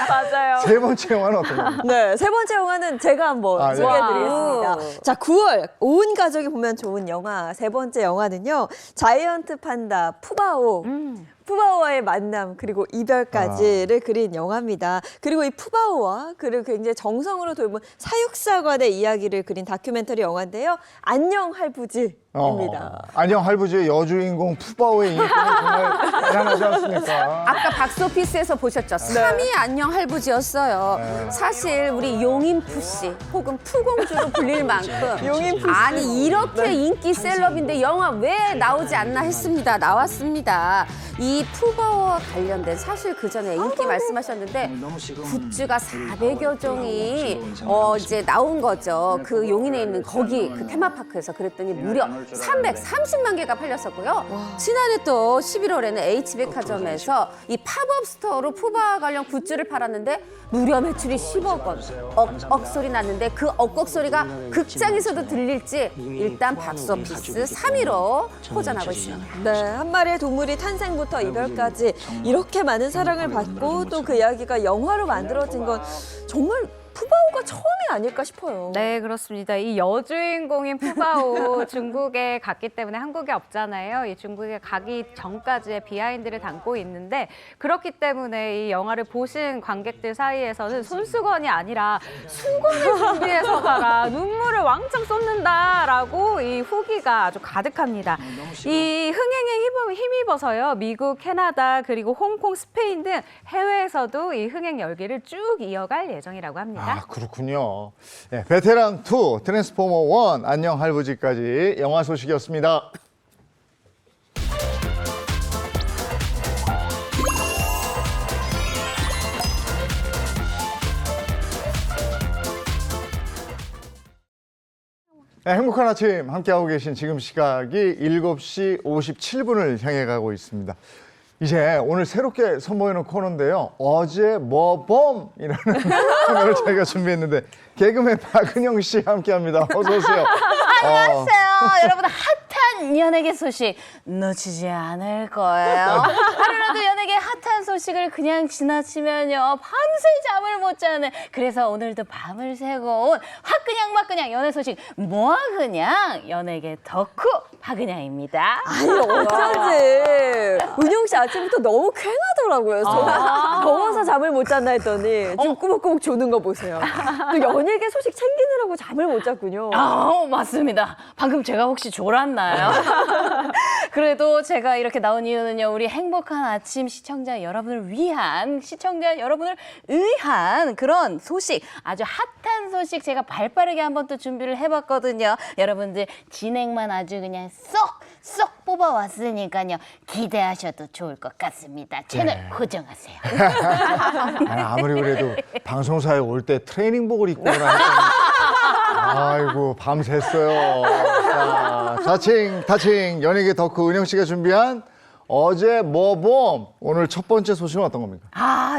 맞아요. 세 번째 영화는 어떤 겁니까? 네, 세 번째 영화는 제가 한번 아, 네. 소개해드리겠습니다. 자, 9월 온 가족이 보면 좋은 영화 세 번째 영화는요. 자이언트 판다 푸바오. 푸바오와의 만남 그리고 이별까지를 그린 영화입니다. 그리고 이 푸바오와 그를 굉장히 정성으로 돌본 사육사관의 이야기를 그린 다큐멘터리 영화인데요. 안녕 할부지입니다. 안녕 할부지의 여주인공 푸바오의 인기는 정말 대단하지 않습니까? 아까 박스오피스에서 보셨죠? 3위 안녕 할부지였어요. 사실 우리 용인푸 씨 혹은 푸공주로 불릴 만큼 용인푸 씨. 아니 이렇게 인기 셀럽인데 영화 왜 나오지 않나 했습니다. 나왔습니다. 이 푸바오와 관련된 사실 그 전에 인기 말씀하셨는데 굿즈가 400여 종이 이제 나온 거죠. 그 용인에 있는 거기 그 테마파크에서 그랬더니 무려 330만 개가 팔렸었고요. 지난해 또 11월에는 H백화점에서 이 팝업 스토어로 푸바와 관련 굿즈를 팔았는데 무려 매출이 10억 원. 억억 소리 났는데 그 억억 소리가 극장에서도 들릴지 일단 박스오피스 3위로 포전하고 있습니다. 네, 한 마리의 동물이 탄생부터 이별까지 이렇게 많은 사랑을 받고 또 그 이야기가 영화로 만들어진 건 정말 푸바오가 처음이 아닐까 싶어요. 네, 그렇습니다. 이 여주인공인 푸바오 중국에 갔기 때문에 한국에 없잖아요. 이 중국에 가기 전까지의 비하인드를 담고 있는데 그렇기 때문에 이 영화를 보신 관객들 사이에서는 손수건이 아니라 수건을 준비해서 가라. 눈물을 왕창 쏟는다라고 이 후기가 아주 가득합니다. 이 흥행에 힘입어서요. 미국, 캐나다 그리고 홍콩, 스페인 등 해외에서도 이 흥행 열기를 쭉 이어갈 예정이라고 합니다. 아, 그렇군요. 네, 베테랑 2, 트랜스포머 1, 안녕 할부지까지 영화 소식이었습니다. 네, 행복한 아침 함께하고 계신 지금 시각이 7시 57분을 향해 가고 있습니다. 이제 오늘 새롭게 선보이는 코너인데요. 어제 뭐봄이라는 코너를 저희가 준비했는데 개그맨 박은영 씨 함께합니다. 어서 오세요. 안녕하세요. 여러분 핫한 연예계 소식 놓치지 않을 거예요. 하루라도 연예계 핫한 소식을 그냥 지나치면요. 밤새 잠을 못 자는. 그래서 오늘도 밤을 새고 온 화그냥 막그냥 연예 소식 뭐야 그냥 연예계 덕후 박은영입니다. 아니 어쩐지 은영 씨 아침부터 너무 쾌하더라고요. 더워서 잠을 못 잤나 했더니 지금 꾸벅꾸벅 조는 거 보세요. 또 연예계 소식 챙기느라고 잠을 못 잤군요. 맞습니다. 방금 제가 혹시 졸았나요? 그래도 제가 이렇게 나온 이유는요. 우리 행복한 아침 시청자 여러분을 위한 시청자 여러분을 의한 그런 소식 아주 핫한 소식 제가 발빠르게 한번 또 준비를 해봤거든요. 여러분들 진행만 아주 그냥 쏙 뽑아왔으니까요. 기대하셔도 좋을 것 같습니다. 채널 고정하세요. 아무리 그래도 방송사에 올 때 트레이닝복을 입고 오나 했더니 아이고 밤샜어요. 자, 자칭 타칭 연예계 덕후 은영 씨가 준비한 어제 뭐봄 오늘 첫 번째 소식은 어떤 겁니까?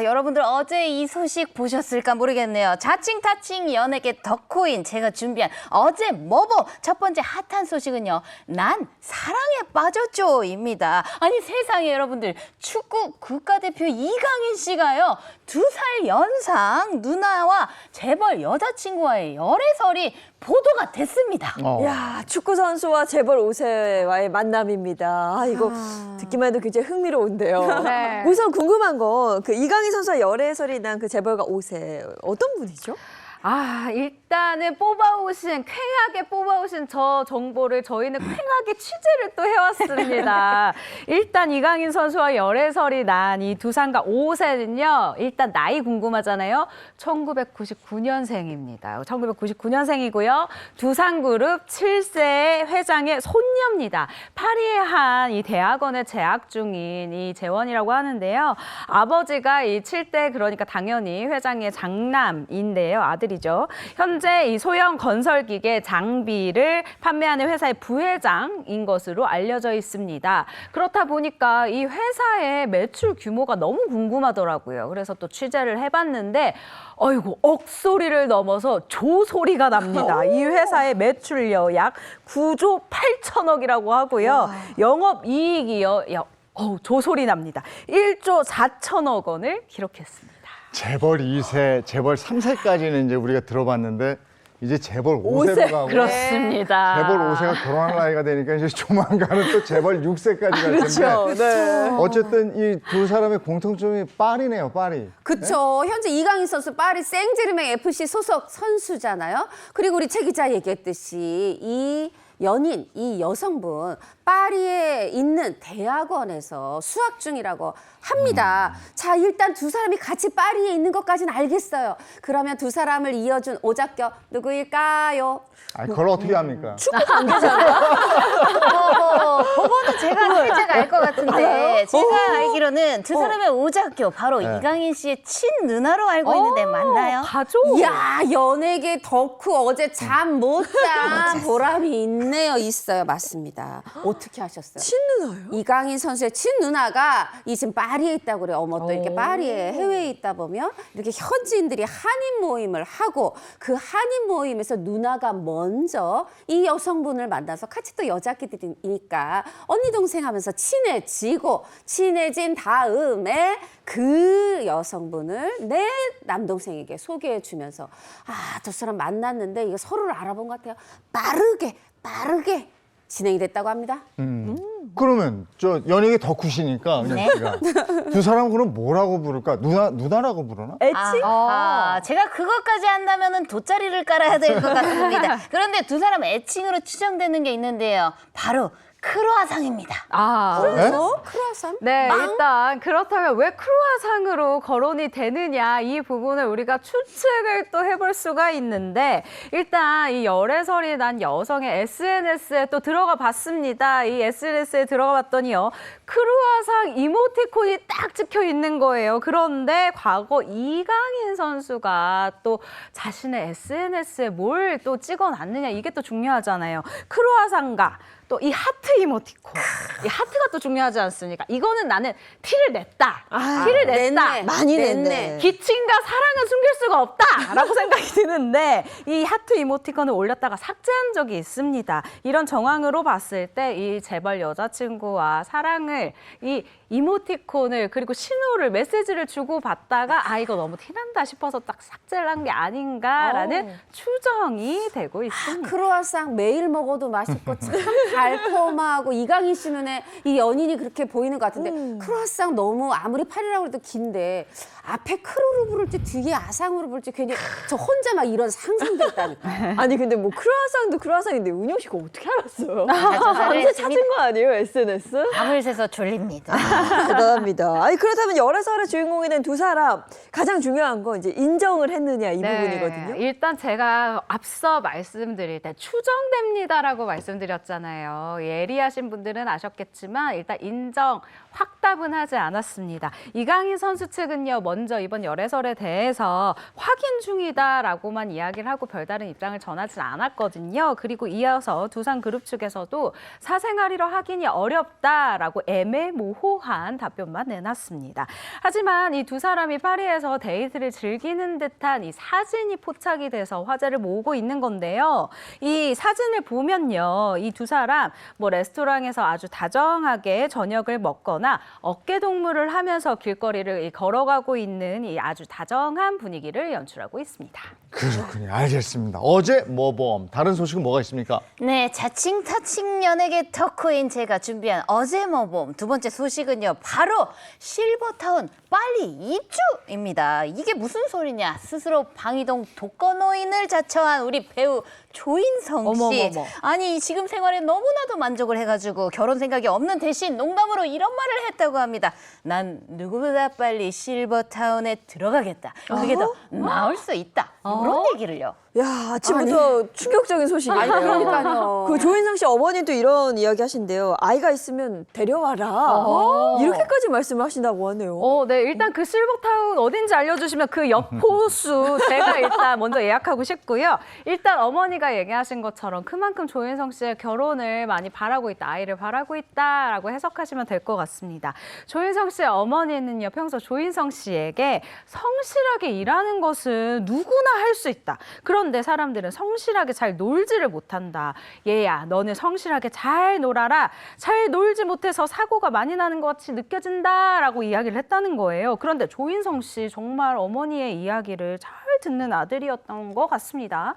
여러분들 어제 이 소식 보셨을까 모르겠네요. 자칭 타칭 연예계 덕후인 제가 준비한 어제 뭐봄 첫 번째 핫한 소식은요. 난 사랑에 빠졌죠입니다. 아니 세상에 여러분들 축구 국가대표 이강인 씨가요. 2살 연상 누나와 재벌 여자친구와의 열애설이 보도가 됐습니다. 야, 축구 선수와 재벌 5세와의 만남입니다. 이거 듣기만 해도 굉장히 흥미로운데요. 네. 우선 궁금한 건 그 이강인 선수와 열애설이 난 그 재벌가 5세 어떤 분이죠? 일단은 쾌하게 뽑아오신 저 정보를 저희는 쾌하게 취재를 또 해왔습니다. 일단 이강인 선수와 열애설이 난 이 두산가 5세는요. 일단 나이 궁금하잖아요. 1999년생입니다. 1999년생이고요. 두산그룹 7세 회장의 손녀입니다. 파리의 한 이 대학원에 재학 중인 이 재원이라고 하는데요. 아버지가 이 7대 그러니까 당연히 회장의 장남인데요. 아들이 건설이죠. 현재 이 소형 건설기계 장비를 판매하는 회사의 부회장인 것으로 알려져 있습니다. 그렇다 보니까 이 회사의 매출 규모가 너무 궁금하더라고요. 그래서 또 취재를 해봤는데 어이구 억소리를 넘어서 조소리가 납니다. 이 회사의 매출요 약 9조 8천억이라고 하고요. 영업이익이요 조소리 납니다. 1조 4천억 원을 기록했습니다. 재벌 2세, 재벌 3세까지는 이제 우리가 들어봤는데 이제 재벌 5세로 가고 그렇습니다. 재벌 5세가 결혼할 나이가 되니까 이제 조만간은 또 재벌 6세까지 갈 텐데 그렇죠. 네. 어쨌든 이 두 사람의 공통점이 파리네요, 파리. 그쵸. 현재 이강인 선수 파리 생제르맹 FC 소속 선수잖아요. 그리고 우리 최 기자 얘기했듯이 이 연인, 이 여성분 파리에 있는 대학원에서 수학 중이라고 합니다. 자, 일단 두 사람이 같이 파리에 있는 것까지는 알겠어요. 그러면 두 사람을 이어준 오작교 누구일까요? 아, 그걸 어떻게 합니까? 그거는 제가 살짝 알 것 같은데 제가 알기로는 두 사람의 오작교 바로 네. 이강인 씨의 친누나로 알고 있는데 맞나요? 가족. 이야, 연예계 덕후 어제 잠 못 잔 보람이 있네요. 있어요. 맞습니다. 어떻게 하셨어요? 친누나요? 이강인 선수의 친누나가 이 지금 파리에 있다고 그래요. 어머, 또 이렇게 파리에 해외에 있다 보면 이렇게 현지인들이 한인 모임을 하고 그 한인 모임에서 누나가 먼저 이 여성분을 만나서 같이 또 여자끼리니까 언니 동생 하면서 친해지고 친해진 다음에 그 여성분을 내 남동생에게 소개해 주면서 아, 두 사람 만났는데 이거 서로를 알아본 것 같아요. 빠르게 진행이 됐다고 합니다. 그러면 저 연예계 덕후시니까 은영 씨가 두 사람 그럼 뭐라고 부를까? 누나라고 부르나? 애칭? 제가 그것까지 한다면은 돗자리를 깔아야 될 것 같습니다. 그런데 두 사람 애칭으로 추정되는 게 있는데요. 바로 크로아상입니다. 그래서 크루아상? 네, 일단 그렇다면 왜 크루아상으로 거론이 되느냐 이 부분을 우리가 추측을 또 해볼 수가 있는데 일단 이 열애설이 난 여성의 SNS에 또 들어가 봤습니다. 이 SNS에 들어가 봤더니요. 크루아상 이모티콘이 딱 찍혀 있는 거예요. 그런데 과거 이강인 선수가 또 자신의 SNS에 뭘 또 찍어놨느냐 이게 또 중요하잖아요. 크루아상과 또 이 하트 이모티콘, 이 하트가 또 중요하지 않습니까? 이거는 나는 티를 냈다. 티를 냈다. 냈네. 많이 냈네. 기침과 사랑은 숨길 수가 없다라고 생각이 드는데 이 하트 이모티콘을 올렸다가 삭제한 적이 있습니다. 이런 정황으로 봤을 때 이 재벌 여자친구와 사랑을 이 이모티콘을 그리고 신호를 메시지를 주고 받다가 아 이거 너무 티난다 싶어서 딱 삭제를 한 게 아닌가라는 추정이 되고 있습니다. 크로아상 매일 먹어도 맛있고 참 달콤하고 이강인 씨 눈에 이 연인이 그렇게 보이는 것 같은데 크로아상 너무 아무리 팔이라고 해도 긴데 앞에 크루로 부를지 뒤에 아상으로 부를지 괜히 저 혼자 막 이런 상상도 있다니까. 아니 근데 뭐 크루아상도 크루아상인데 은영 씨가 어떻게 알았어요? 조사를 밤새 찾은 거 아니에요 SNS? 밤을 새서 졸립니다. 대단합니다. 아니 그렇다면 열애설의 주인공이 된 두 사람 가장 중요한 건 이제 인정을 했느냐 이 부분이거든요. 일단 제가 앞서 말씀드릴 때 추정됩니다라고 말씀드렸잖아요. 예리하신 분들은 아셨겠지만 일단 인정, 확답은 하지 않았습니다. 이강인 선수 측은요. 먼저 이번 열애설에 대해서 확인 중이다라고만 이야기를 하고 별다른 입장을 전하지 않았거든요. 그리고 이어서 두산그룹 측에서도 사생활이라 확인이 어렵다라고 애매모호한 답변만 내놨습니다. 하지만 이 두 사람이 파리에서 데이트를 즐기는 듯한 이 사진이 포착이 돼서 화제를 모으고 있는 건데요. 이 사진을 보면요. 이 두 사람 뭐 레스토랑에서 아주 다정하게 저녁을 먹거나 어깨동무를 하면서 길거리를 걸어가고 있는 이 아주 다정한 분위기를 연출하고 있습니다. 그렇군요. 알겠습니다. 어제 모범. 다른 소식은 뭐가 있습니까? 네, 자칭 타칭 연예계 덕후인 제가 준비한 어제 모범 두 번째 소식은요. 바로 실버타운 빨리 입주입니다. 이게 무슨 소리냐? 스스로 방이동 독거노인을 자처한 우리 배우 조인성 씨. 어머머머. 아니 지금 생활에 너무나도 만족을 해가지고 결혼 생각이 없는 대신 농담으로 이런 말을 했다고 합니다. 난 누구보다 빨리 실버타운에 들어가겠다. 그게 더 나을 수 있다. 이런 얘기를요. 야, 아침부터 충격적인 소식이에요. 아니, 그러니까요. 그 조인성 씨 어머니도 이런 이야기 하신대요. 아이가 있으면 데려와라. 이렇게까지 말씀을 하신다고 하네요. 네, 일단 그 실버타운 어딘지 알려주시면 그 옆 호수 제가 일단 먼저 예약하고 싶고요. 일단 어머니가 얘기하신 것처럼 그만큼 조인성 씨의 결혼을 많이 바라고 있다, 아이를 바라고 있다라고 해석하시면 될 것 같습니다. 조인성 씨의 어머니는요, 평소 조인성 씨에게 성실하게 일하는 것은 누구나 할 수 있다. 그런데 사람들은 성실하게 잘 놀지를 못한다. 얘야, 너는 성실하게 잘 놀아라. 잘 놀지 못해서 사고가 많이 나는 것 같이 느껴진다라고 이야기를 했다는 거예요. 그런데 조인성 씨 정말 어머니의 이야기를 잘 듣는 아들이었던 것 같습니다.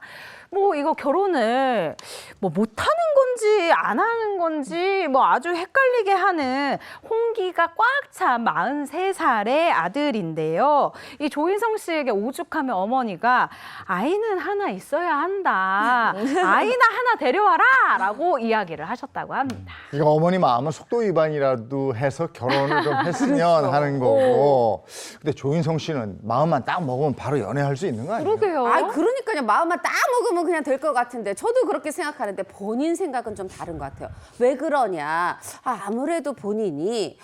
뭐 이거 결혼을 뭐 못하는 건지 안 하는 건지 뭐 아주 헷갈리게 하는 홍기가 꽉 찬 43살의 아들인데요. 이 조인성 씨에게 오죽하면 어머니가 아이는 하나 있어야 한다. 아이나 하나 데려와라 라고 이야기를 하셨다고 합니다. 이거 어머니 마음은 속도 위반이라도 해서 결혼을 좀 했으면 하는 거고. 근데 조인성 씨는 마음만 딱 먹으면 바로 연애할 수 있는 거 아니에요? 그러게요. 그러니까요. 마음만 딱 먹으면 그냥 될 것 같은데 저도 그렇게 생각하는데 본인 생각은 좀 다른 것 같아요. 왜 그러냐? 아무래도 본인이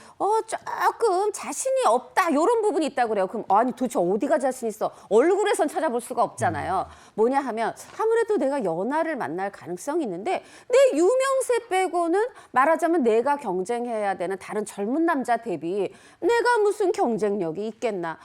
조금 자신이 없다 이런 부분이 있다고 그래요. 그럼 아니 도대체 어디가 자신 있어? 얼굴에선 찾아볼 수가 없잖아요. 뭐냐 하면 아무래도 내가 연하를 만날 가능성이 있는데 내 유명세 빼고는 말하자면 내가 경쟁해야 되는 다른 젊은 남자 대비 내가 무슨 경쟁력이 있겠나?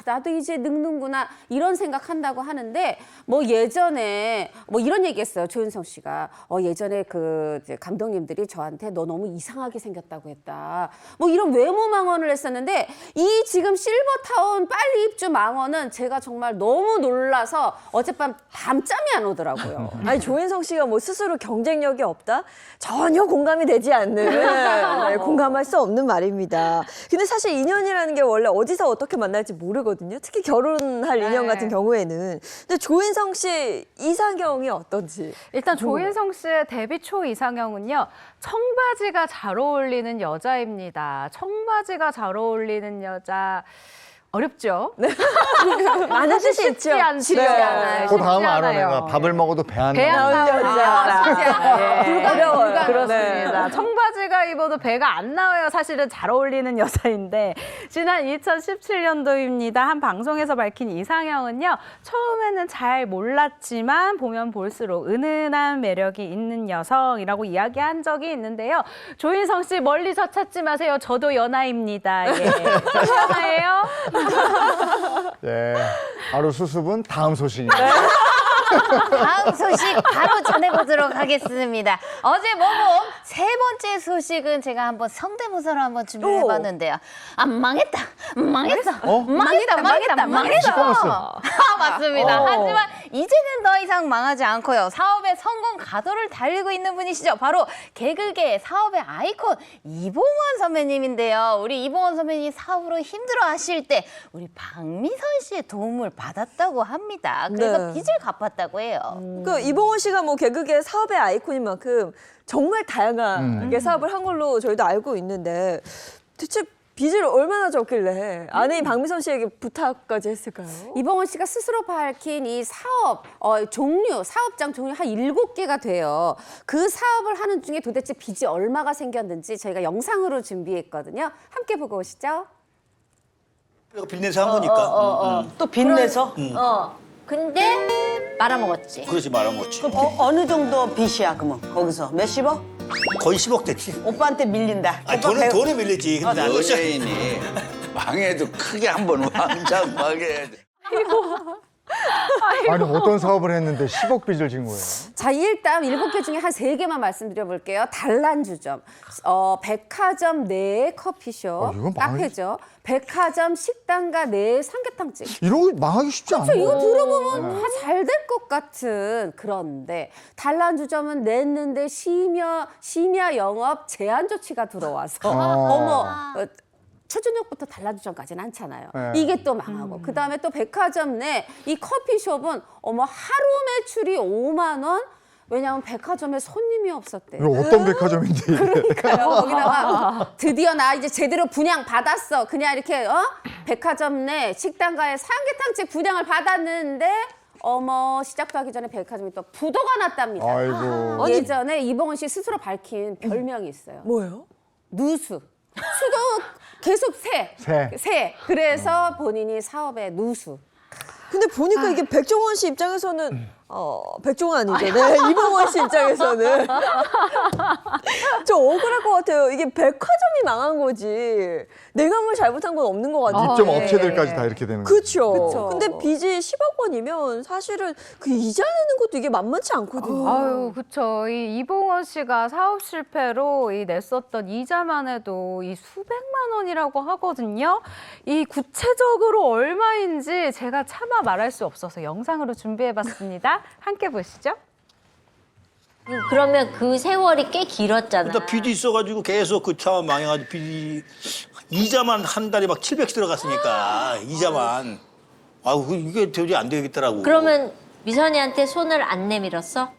나도 이제 늙는구나 이런 생각한다고 하는데 뭐 예전에 뭐 이런 얘기했어요. 조인성 씨가 예전에 그 이제 감독님들이 저한테 너 너무 이상하게 생겼다고 했다. 뭐 이런 외모 망언을 했었는데 이 지금 실버타운 빨리 입주 망언은 제가 정말 너무 놀라서 어젯밤 밤잠이 안 오더라고요. 아니 조인성 씨가 뭐 스스로 경쟁력이 없다? 전혀 공감이 되지 않는 네, 공감할 수 없는 말입니다. 근데 사실 인연이라는 게 원래 어디서 어떻게 만날지 모르거든요. 특히 결혼할 인연 같은 경우에는. 근데 조인성 씨 이상형이 어떤지. 일단 조인성 씨의 데뷔 초 이상형은요. 청바지가 잘 어울리는 여자입니다. 청바지가 잘 어울리는 여자 어렵죠? 많은 뜻이 있죠. 쉽지 않죠. 쉽지 않아요. 그 다음 쉽지 알아 않아요. 내가 밥을 먹어도 배 안 배 안 나와. 나오는 여자. 쉽지 않아요. 불가능해요. 그렇습니다. 청바지가 입어도 배가 안 나와요. 사실은 잘 어울리는 여자인데 지난 2017년도입니다. 한 방송에서 밝힌 이상형은요. 처음에는 잘 몰랐지만 보면 볼수록 은은한 매력이 있는 여성이라고 이야기한 적이 있는데요. 조인성 씨 멀리 저 찾지 마세요. 저도 연하입니다. 예. 연하예요? 예. 바로 수습은 다음 소식입니다. 다음 소식 바로 전해보도록 하겠습니다. 어제 모범 세 번째 소식은 제가 한번 성대모사로 한번 준비해봤는데요. 망했다. 시꺼웠어. 맞습니다. 하지만 이제는 더 이상 망하지 않고요. 사업의 성공 가도를 달리고 있는 분이시죠. 바로 개그계 사업의 아이콘 이봉원 선배님인데요. 우리 이봉원 선배님이 사업으로 힘들어하실 때 우리 박미선 씨의 도움을 받았다고 합니다. 그래서 네. 빚을 갚았다고 해요. 그 이봉원 씨가 뭐 개그계 사업의 아이콘인 만큼 정말 다양하게 사업을 한 걸로 저희도 알고 있는데 대체 빚을 얼마나 졌길래 아내인 박미선 씨에게 부탁까지 했을까요? 이봉원 씨가 스스로 밝힌 이 사업 사업장 종류 한 7개가 돼요. 그 사업을 하는 중에 도대체 빚이 얼마가 생겼는지 저희가 영상으로 준비했거든요. 함께 보고 오시죠. 빚내서 한 거니까. 또 빚내서? 근데 말아먹었지. 그러지 말아먹지. 어느 정도 빚이야 그러면 거기서 몇십억? 거의 10억 됐지. 오빠한테 밀린다. 아, 오빠 돈에 밀리지. 근데 여자인이 망해도 크게 한번 왕창 망해. 아니 어떤 사업을 했는데 10억 빚을 진 거예요? 자, 일단 7개 중에 한 3개만 말씀드려 볼게요. 단란주점, 백화점 내 커피숍, 이건 카페죠. 백화점 식당가 내 삼계탕집. 이런 거 망하기 쉽지 않아요. 이거 들어보면 다 잘 될 것 같은. 그런데 단란주점은 냈는데 심야 영업 제한 조치가 들어와서 초저녁부터 단란주점까지는 않잖아요. 네. 이게 또 망하고 그다음에 또 백화점 내 이 커피숍은 하루 매출이 5만 원? 왜냐하면 백화점에 손님이 없었대요. 이거 어떤 백화점인데 이게? 거기다가 드디어 나 이제 제대로 분양 받았어. 그냥 이렇게 백화점 내 식당가에 삼계탕집 분양을 받았는데 어머 시작도 하기 전에 백화점에 또 부도가 났답니다. 아이고. 예전에 이봉원 씨 스스로 밝힌 별명이 있어요. 뭐예요? 누수. 수도 계속 새. 그래서 본인이 사업의 누수. 근데 보니까 이게 백종원 씨 입장에서는 백종원 아니죠? 네, 이봉원 씨 입장에서는 저 억울할 것 같아요. 이게 백화점이 망한 거지. 내가 뭘 잘못한 건 없는 것 같아요. 입점 업체들까지 다 이렇게 되는 거죠. 그렇죠. 그쵸. 근데 빚이 10억 원이면 사실은 그 이자 내는 것도 이게 만만치 않거든요. 아유, 그쵸. 이 이봉원 씨가 사업 실패로 이 냈었던 이자만 해도 이 수백만 원이라고 하거든요. 이 구체적으로 얼마인지 제가 차마 말할 수 없어서 영상으로 준비해봤습니다. 함께 보시죠. 그러면 그 세월이 꽤 길었잖아. 일단 빚이 있어가지고 계속 그 차 망해가지고 빚이 이자만 한 달에 막 700씩 들어갔으니까 이자만. 아우 이게 도저히 안 되겠더라고. 그러면 미선이한테 손을 안 내밀었어?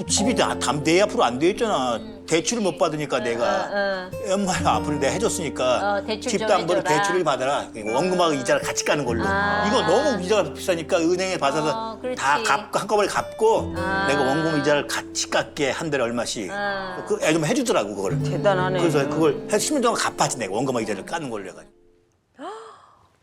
집이 내 앞으로 안 돼 있잖아. 대출을 못 받으니까 내가 엄마가 앞으로 내가 해줬으니까 대출 좀 집담보를 해줘라. 대출을 받아라. 원금하고 이자를 같이 까는 걸로. 이거 너무 이자가 비싸니까 은행에 받아서 그렇지. 다 한꺼번에 갚고 내가 원금 이자를 같이 깎게 한 달에 얼마씩. 그 애 좀 해주더라고 그걸. 대단하네. 그래서 그걸 한 10년 동안 갚았지 내가 원금하고 이자를 까는 걸로 해가지고.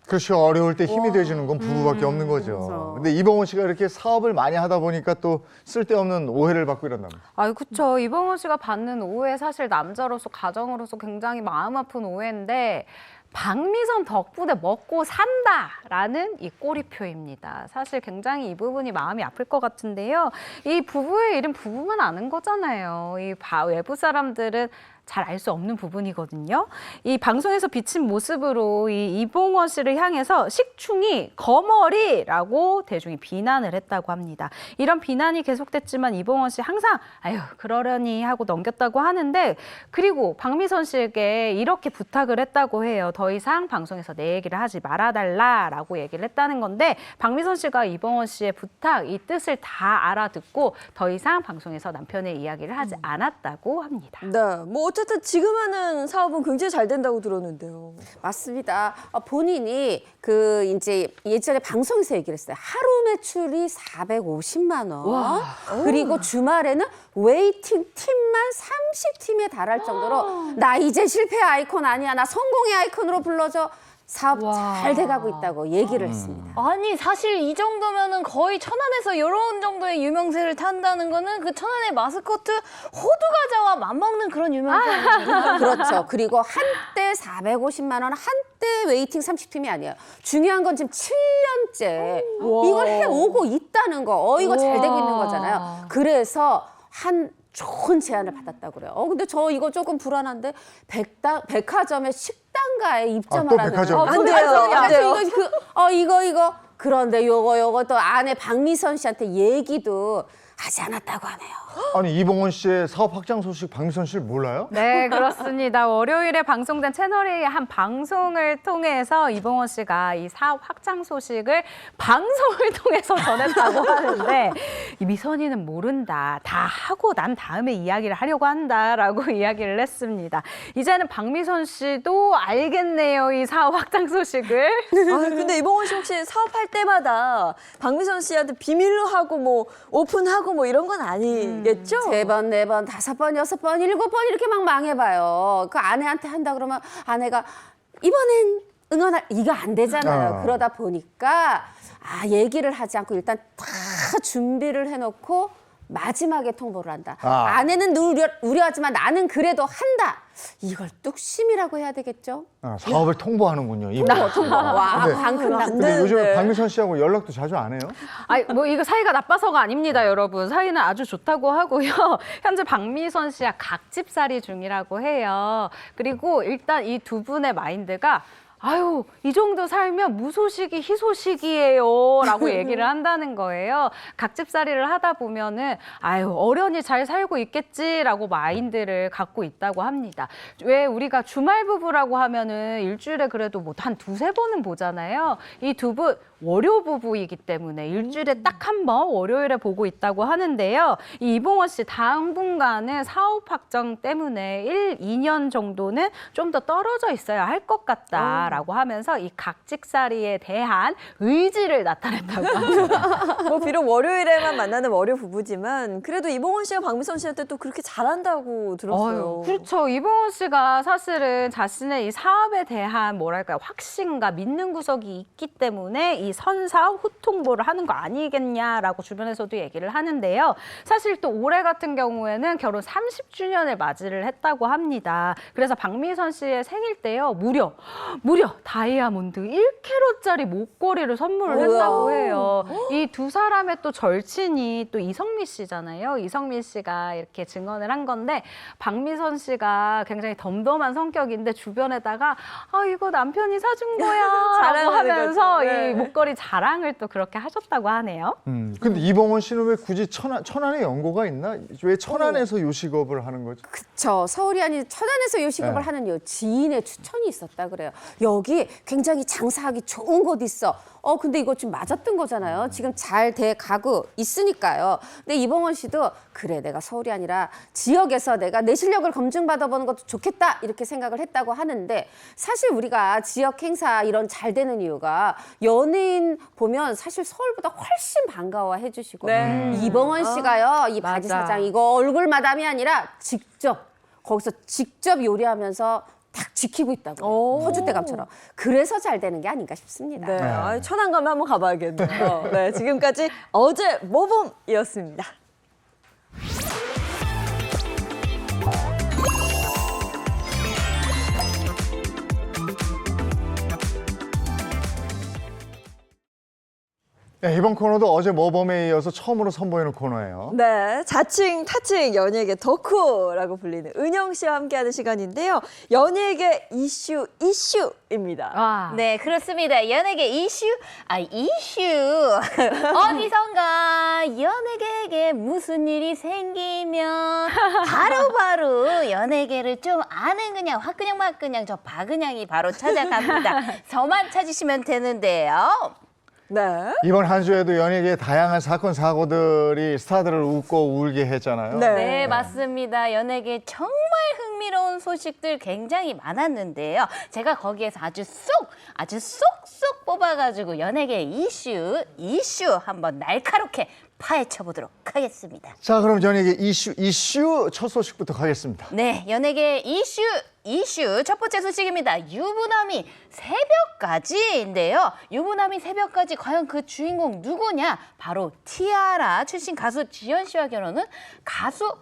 그렇죠. 어려울 때 힘이 돼주는 건 부부밖에 없는 거죠. 근데 이봉원 씨가 이렇게 사업을 많이 하다 보니까 또 쓸데없는 오해를 받고 이런답니다. 아유, 그쵸. 이봉원 씨가 받는 오해 사실 남자로서 가정으로서 굉장히 마음 아픈 오해인데 박미선 덕분에 먹고 산다라는 이 꼬리표입니다. 사실 굉장히 이 부분이 마음이 아플 것 같은데요. 이 부부의 일은 부부만 아는 거잖아요. 이 외부 사람들은 잘 알 수 없는 부분이거든요. 이 방송에서 비친 모습으로 이 이봉원 씨를 향해서 식충이 거머리라고 대중이 비난을 했다고 합니다. 이런 비난이 계속됐지만 이봉원 씨 항상 아유 그러려니 하고 넘겼다고 하는데 그리고 박미선 씨에게 이렇게 부탁을 했다고 해요. 더 이상 방송에서 내 얘기를 하지 말아달라라고 얘기를 했다는 건데 박미선 씨가 이봉원 씨의 부탁, 이 뜻을 다 알아듣고 더 이상 방송에서 남편의 이야기를 하지 않았다고 합니다. 네, 뭐 어쨌든 지금 하는 사업은 굉장히 잘 된다고 들었는데요. 맞습니다. 본인이 그 이제 예전에 방송에서 얘기를 했어요. 하루 매출이 450만 원. 그리고 주말에는 웨이팅 팀만 30팀에 달할 정도로 나 이제 실패 아이콘 아니야. 나 성공의 아이콘으로 불러줘. 사업 잘 돼가고 있다고 얘기를 했습니다. 아니 사실 이 정도면은 거의 천안에서 이런 정도의 유명세를 탄다는 거는 그 천안의 마스코트 호두 과자와 맞먹는 그런 유명세입니다. 그렇죠. 그리고 한때 450만 원, 한때 웨이팅 30팀이 아니에요. 중요한 건 지금 7년째 이걸 해오고 있다는 거. 이거 잘 되고 있는 거잖아요. 그래서 좋은 제안을 받았다고 그래요. 근데 저 이거 조금 불안한데 백화점에 식당가에 입점하라는. 백화점. 안 돼요, 안 돼요. 이거. 그런데 요거 또 아내 박미선 씨한테 얘기도 하지 않았다고 하네요. 아니 이봉원 씨의 사업 확장 소식 박미선 씨를 몰라요? 네, 그렇습니다. 월요일에 방송된 채널A의 한 방송을 통해서 이봉원 씨가 이 사업 확장 소식을 방송을 통해서 전했다고 하는데 이 미선이는 모른다. 다 하고 난 다음에 이야기를 하려고 한다라고 이야기를 했습니다. 이제는 박미선 씨도 알겠네요. 이 사업 확장 소식을. 근데 이봉원 씨 혹시 사업할 때마다 박미선 씨한테 비밀로 하고 뭐 오픈하고 뭐 이런 건 아니겠죠? 3번, 4번, 5번, 6번, 7번 이렇게 막 망해봐요. 그 아내한테 한다 그러면 아내가 이번엔 응원할 이거 안 되잖아요. 그러다 보니까 얘기를 하지 않고 일단 다 준비를 해놓고 마지막에 통보를 한다. 아내는 우려하지만 나는 그래도 한다. 이걸 뚝심이라고 해야 되겠죠? 사업을 통보하는군요. 이봉원 씨가. 와, 근데- 방금 근데 요즘 박미선 씨하고 연락도 자주 안 해요? 아니, 뭐 이거 사이가 나빠서가 아닙니다, 여러분. 사이는 아주 좋다고 하고요. 현재 박미선 씨와 각집살이 중이라고 해요. 그리고 일단 이 두 분의 마인드가 아유, 이 정도 살면 무소식이 희소식이에요 라고 얘기를 한다는 거예요. 각집살이를 하다 보면은 아유, 어련히 잘 살고 있겠지라고 마인드를 갖고 있다고 합니다. 왜 우리가 주말 부부라고 하면은 일주일에 그래도 뭐 한 2-3번은 보잖아요. 이 두 분 월요 부부이기 때문에 일주일에 딱 한 번 월요일에 보고 있다고 하는데요. 이 이봉원 씨 당분간은 사업 확정 때문에 1-2년 정도는 좀 더 떨어져 있어야 할 것 같다. 있다라고 하면서 이 각직살이에 대한 의지를 나타냈다고 합니다. 뭐 비록 월요일에만 만나는 월요 부부지만 그래도 이봉원 씨가 박미선 씨한테 또 그렇게 잘한다고 들었어요. 그렇죠. 이봉원 씨가 사실은 자신의 이 사업에 대한 뭐랄까요, 확신과 믿는 구석이 있기 때문에 이 선사업 후통보를 하는 거 아니겠냐라고 주변에서도 얘기를 하는데요. 사실 또 올해 같은 경우에는 결혼 30주년을 맞이를 했다고 합니다. 그래서 박미선 씨의 생일 때요, 무려 다이아몬드 1캐럿짜리 목걸이를 선물을 했다고 해요. 이 두 사람의 또 절친이 또 이성미 씨잖아요. 이성미 씨가 이렇게 증언을 한 건데, 박미선 씨가 굉장히 덤덤한 성격인데 주변에다가 이거 남편이 사준 거야 라고 자랑하는 하면서 거죠. 네. 이 목걸이 자랑을 또 그렇게 하셨다고 하네요. 근데 이봉원 씨는 왜 굳이 천안에 연고가 있나? 왜 천안에서 요식업을 하는 거죠? 그쵸. 서울이 아닌 천안에서 요식업을 네. 하는 지인의 추천이 있었다 그래요. 여기 굉장히 장사하기 좋은 곳 있어. 근데 이거 지금 맞았던 거잖아요. 지금 잘 돼 가고 있으니까요. 근데 이봉원 씨도 그래, 내가 서울이 아니라 지역에서 내가 내 실력을 검증받아보는 것도 좋겠다 이렇게 생각을 했다고 하는데, 사실 우리가 지역 행사 이런 잘 되는 이유가 연예인 보면 사실 서울보다 훨씬 반가워해 주시고 이봉원 씨가요, 이 바지 맞아. 사장 이거 얼굴 마담이 아니라 거기서 직접 요리하면서 딱 지키고 있다고. 터줏대감처럼. 그래서 잘 되는 게 아닌가 싶습니다. 네, 천안 가면 한번 가봐야겠네요. 네, 지금까지 어제 모범이었습니다. 네, 이번 코너도 어제 모범에 이어서 처음으로 선보이는 코너예요. 네, 자칭 타칭 연예계 덕후라고 불리는 은영 씨와 함께하는 시간인데요. 연예계 이슈입니다. 와. 네, 그렇습니다. 연예계 이슈. 어디선가 연예계에 무슨 일이 생기면 바로 연예계를 좀 아는 그냥 화그냥 막그냥 저 박은영이 바로 찾아갑니다. 저만 찾으시면 되는데요. 네. 이번 한 주에도 연예계의 다양한 사건 사고들이 스타들을 웃고 울게 했잖아요. 네, 맞습니다. 연예계 정말 흥미로운 소식들 굉장히 많았는데요. 제가 거기에서 아주 쏙쏙 뽑아가지고 연예계 이슈 한번 날카롭게 파헤쳐 보도록 하겠습니다. 자, 그럼 연예계 이슈 첫 소식부터 가겠습니다. 네, 연예계 이슈 첫 번째 소식입니다. 유부남이 새벽까지인데요. 유부남이 새벽까지 과연 그 주인공 누구냐? 바로 티아라 출신 가수 지연 씨와 결혼은 가수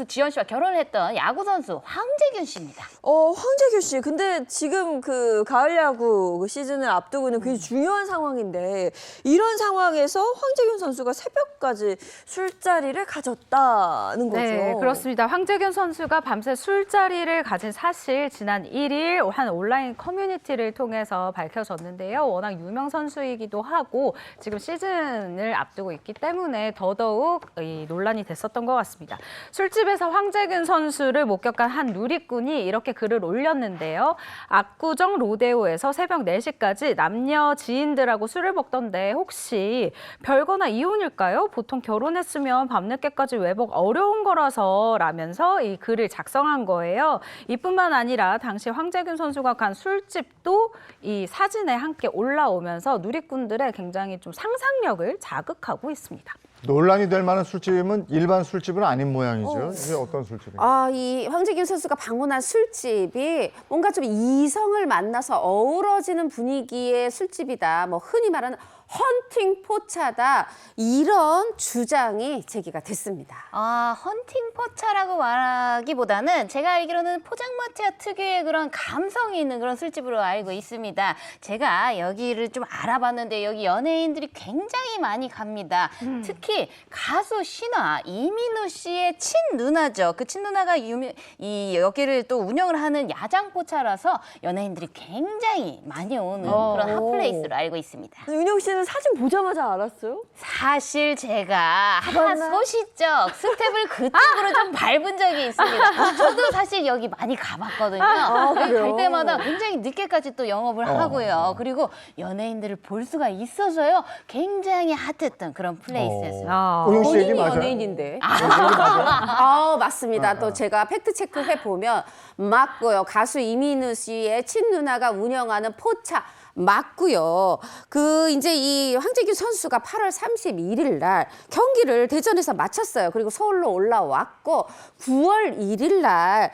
지연 씨와 결혼을 했던 야구 선수 황재균 씨입니다. 황재균 씨, 근데 지금 그 가을 야구 그 시즌을 앞두고 있는 굉장히 중요한 상황인데, 이런 상황에서 황재균 선수가 새벽까지 술자리를 가졌다는 거죠. 네, 그렇습니다. 황재균 선수가 밤새 술자리를 가진 사실 지난 1일 한 온라인 커뮤니티를 통해서 밝혀졌는데요. 워낙 유명 선수이기도 하고 지금 시즌을 앞두고 있기 때문에 더더욱 이 논란이 됐었던 것 같습니다. 술집에서 황재균 선수를 목격한 한 누리꾼이 이렇게 글을 올렸는데요. 압구정 로데오에서 새벽 4시까지 남녀 지인들하고 술을 먹던데 혹시 별거나 이혼일까요? 보통 결혼했으면 밤늦게까지 외복 어려운 거라서 라면서 이 글을 작성한 거예요. 이뿐만 아니라 당시 황재균 선수가 간 술집도 이 사진에 함께 올라오면서 누리꾼들의 굉장히 좀 상상력을 자극하고 있습니다. 논란이 될 만한 술집은 일반 술집은 아닌 모양이죠. 이게 어떤 술집인가요? 이 황재균 선수가 방문한 술집이 뭔가 좀 이성을 만나서 어우러지는 분위기의 술집이다. 뭐 흔히 말하는 헌팅 포차다. 이런 주장이 제기가 됐습니다. 헌팅 포차라고 말하기보다는 제가 알기로는 포장마차 특유의 그런 감성이 있는 그런 술집으로 알고 있습니다. 제가 여기를 좀 알아봤는데 여기 연예인들이 굉장히 많이 갑니다. 특히 가수 신화 이민우 씨의 친누나죠. 그 친누나가 여기를 또 운영을 하는 야장포차라서 연예인들이 굉장히 많이 오는 그런 핫플레이스로 알고 있습니다. 윤영 씨는 사진 보자마자 알았어요? 사실 제가 소시적 스텝을 그쪽으로 좀 밟은 적이 있습니다. 저도 사실 여기 많이 가봤거든요. 여기 갈 때마다 굉장히 늦게까지 또 영업을 하고요. 그리고 연예인들을 볼 수가 있어서요. 굉장히 핫했던 그런 플레이스였습니다. 오영 씨 얘기 본인이 맞아요? 연예인인데. 맞아요? 맞습니다. 또 제가 팩트 체크해 보면 맞고요. 가수 이민우 씨의 친누나가 운영하는 포차 맞고요. 이제 이 황재균 선수가 8월 31일 날 경기를 대전에서 마쳤어요. 그리고 서울로 올라왔고 9월 1일 날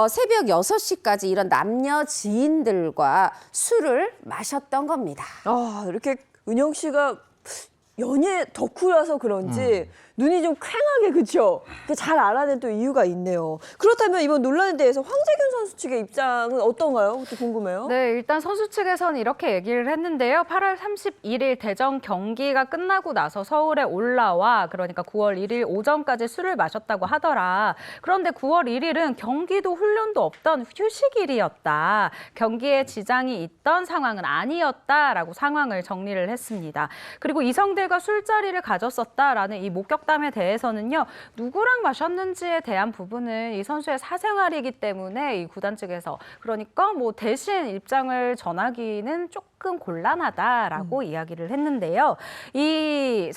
새벽 6시까지 이런 남녀 지인들과 술을 마셨던 겁니다. 이렇게 은영 씨가 연예 덕후라서 그런지 눈이 좀 퀭하게 그쵸? 잘 알아낸 또 이유가 있네요. 그렇다면 이번 논란에 대해서 황재균 선수 측의 입장은 어떤가요? 그것도 궁금해요. 네, 일단 선수 측에서는 이렇게 얘기를 했는데요. 8월 31일 대전 경기가 끝나고 나서 서울에 올라와 그러니까 9월 1일 오전까지 술을 마셨다고 하더라. 그런데 9월 1일은 경기도 훈련도 없던 휴식일이었다. 경기에 지장이 있던 상황은 아니었다라고 상황을 정리를 했습니다. 그리고 이성들과 술자리를 가졌었다라는 이 목격담에 대해서는요. 누구랑 마셨는지에 대한 부분은 이 선수의 사생활이기 때문에 이 구단 측에서 그러니까 뭐 대신 입장을 전하기는 조금 곤란하다라고 이야기를 했는데요. 이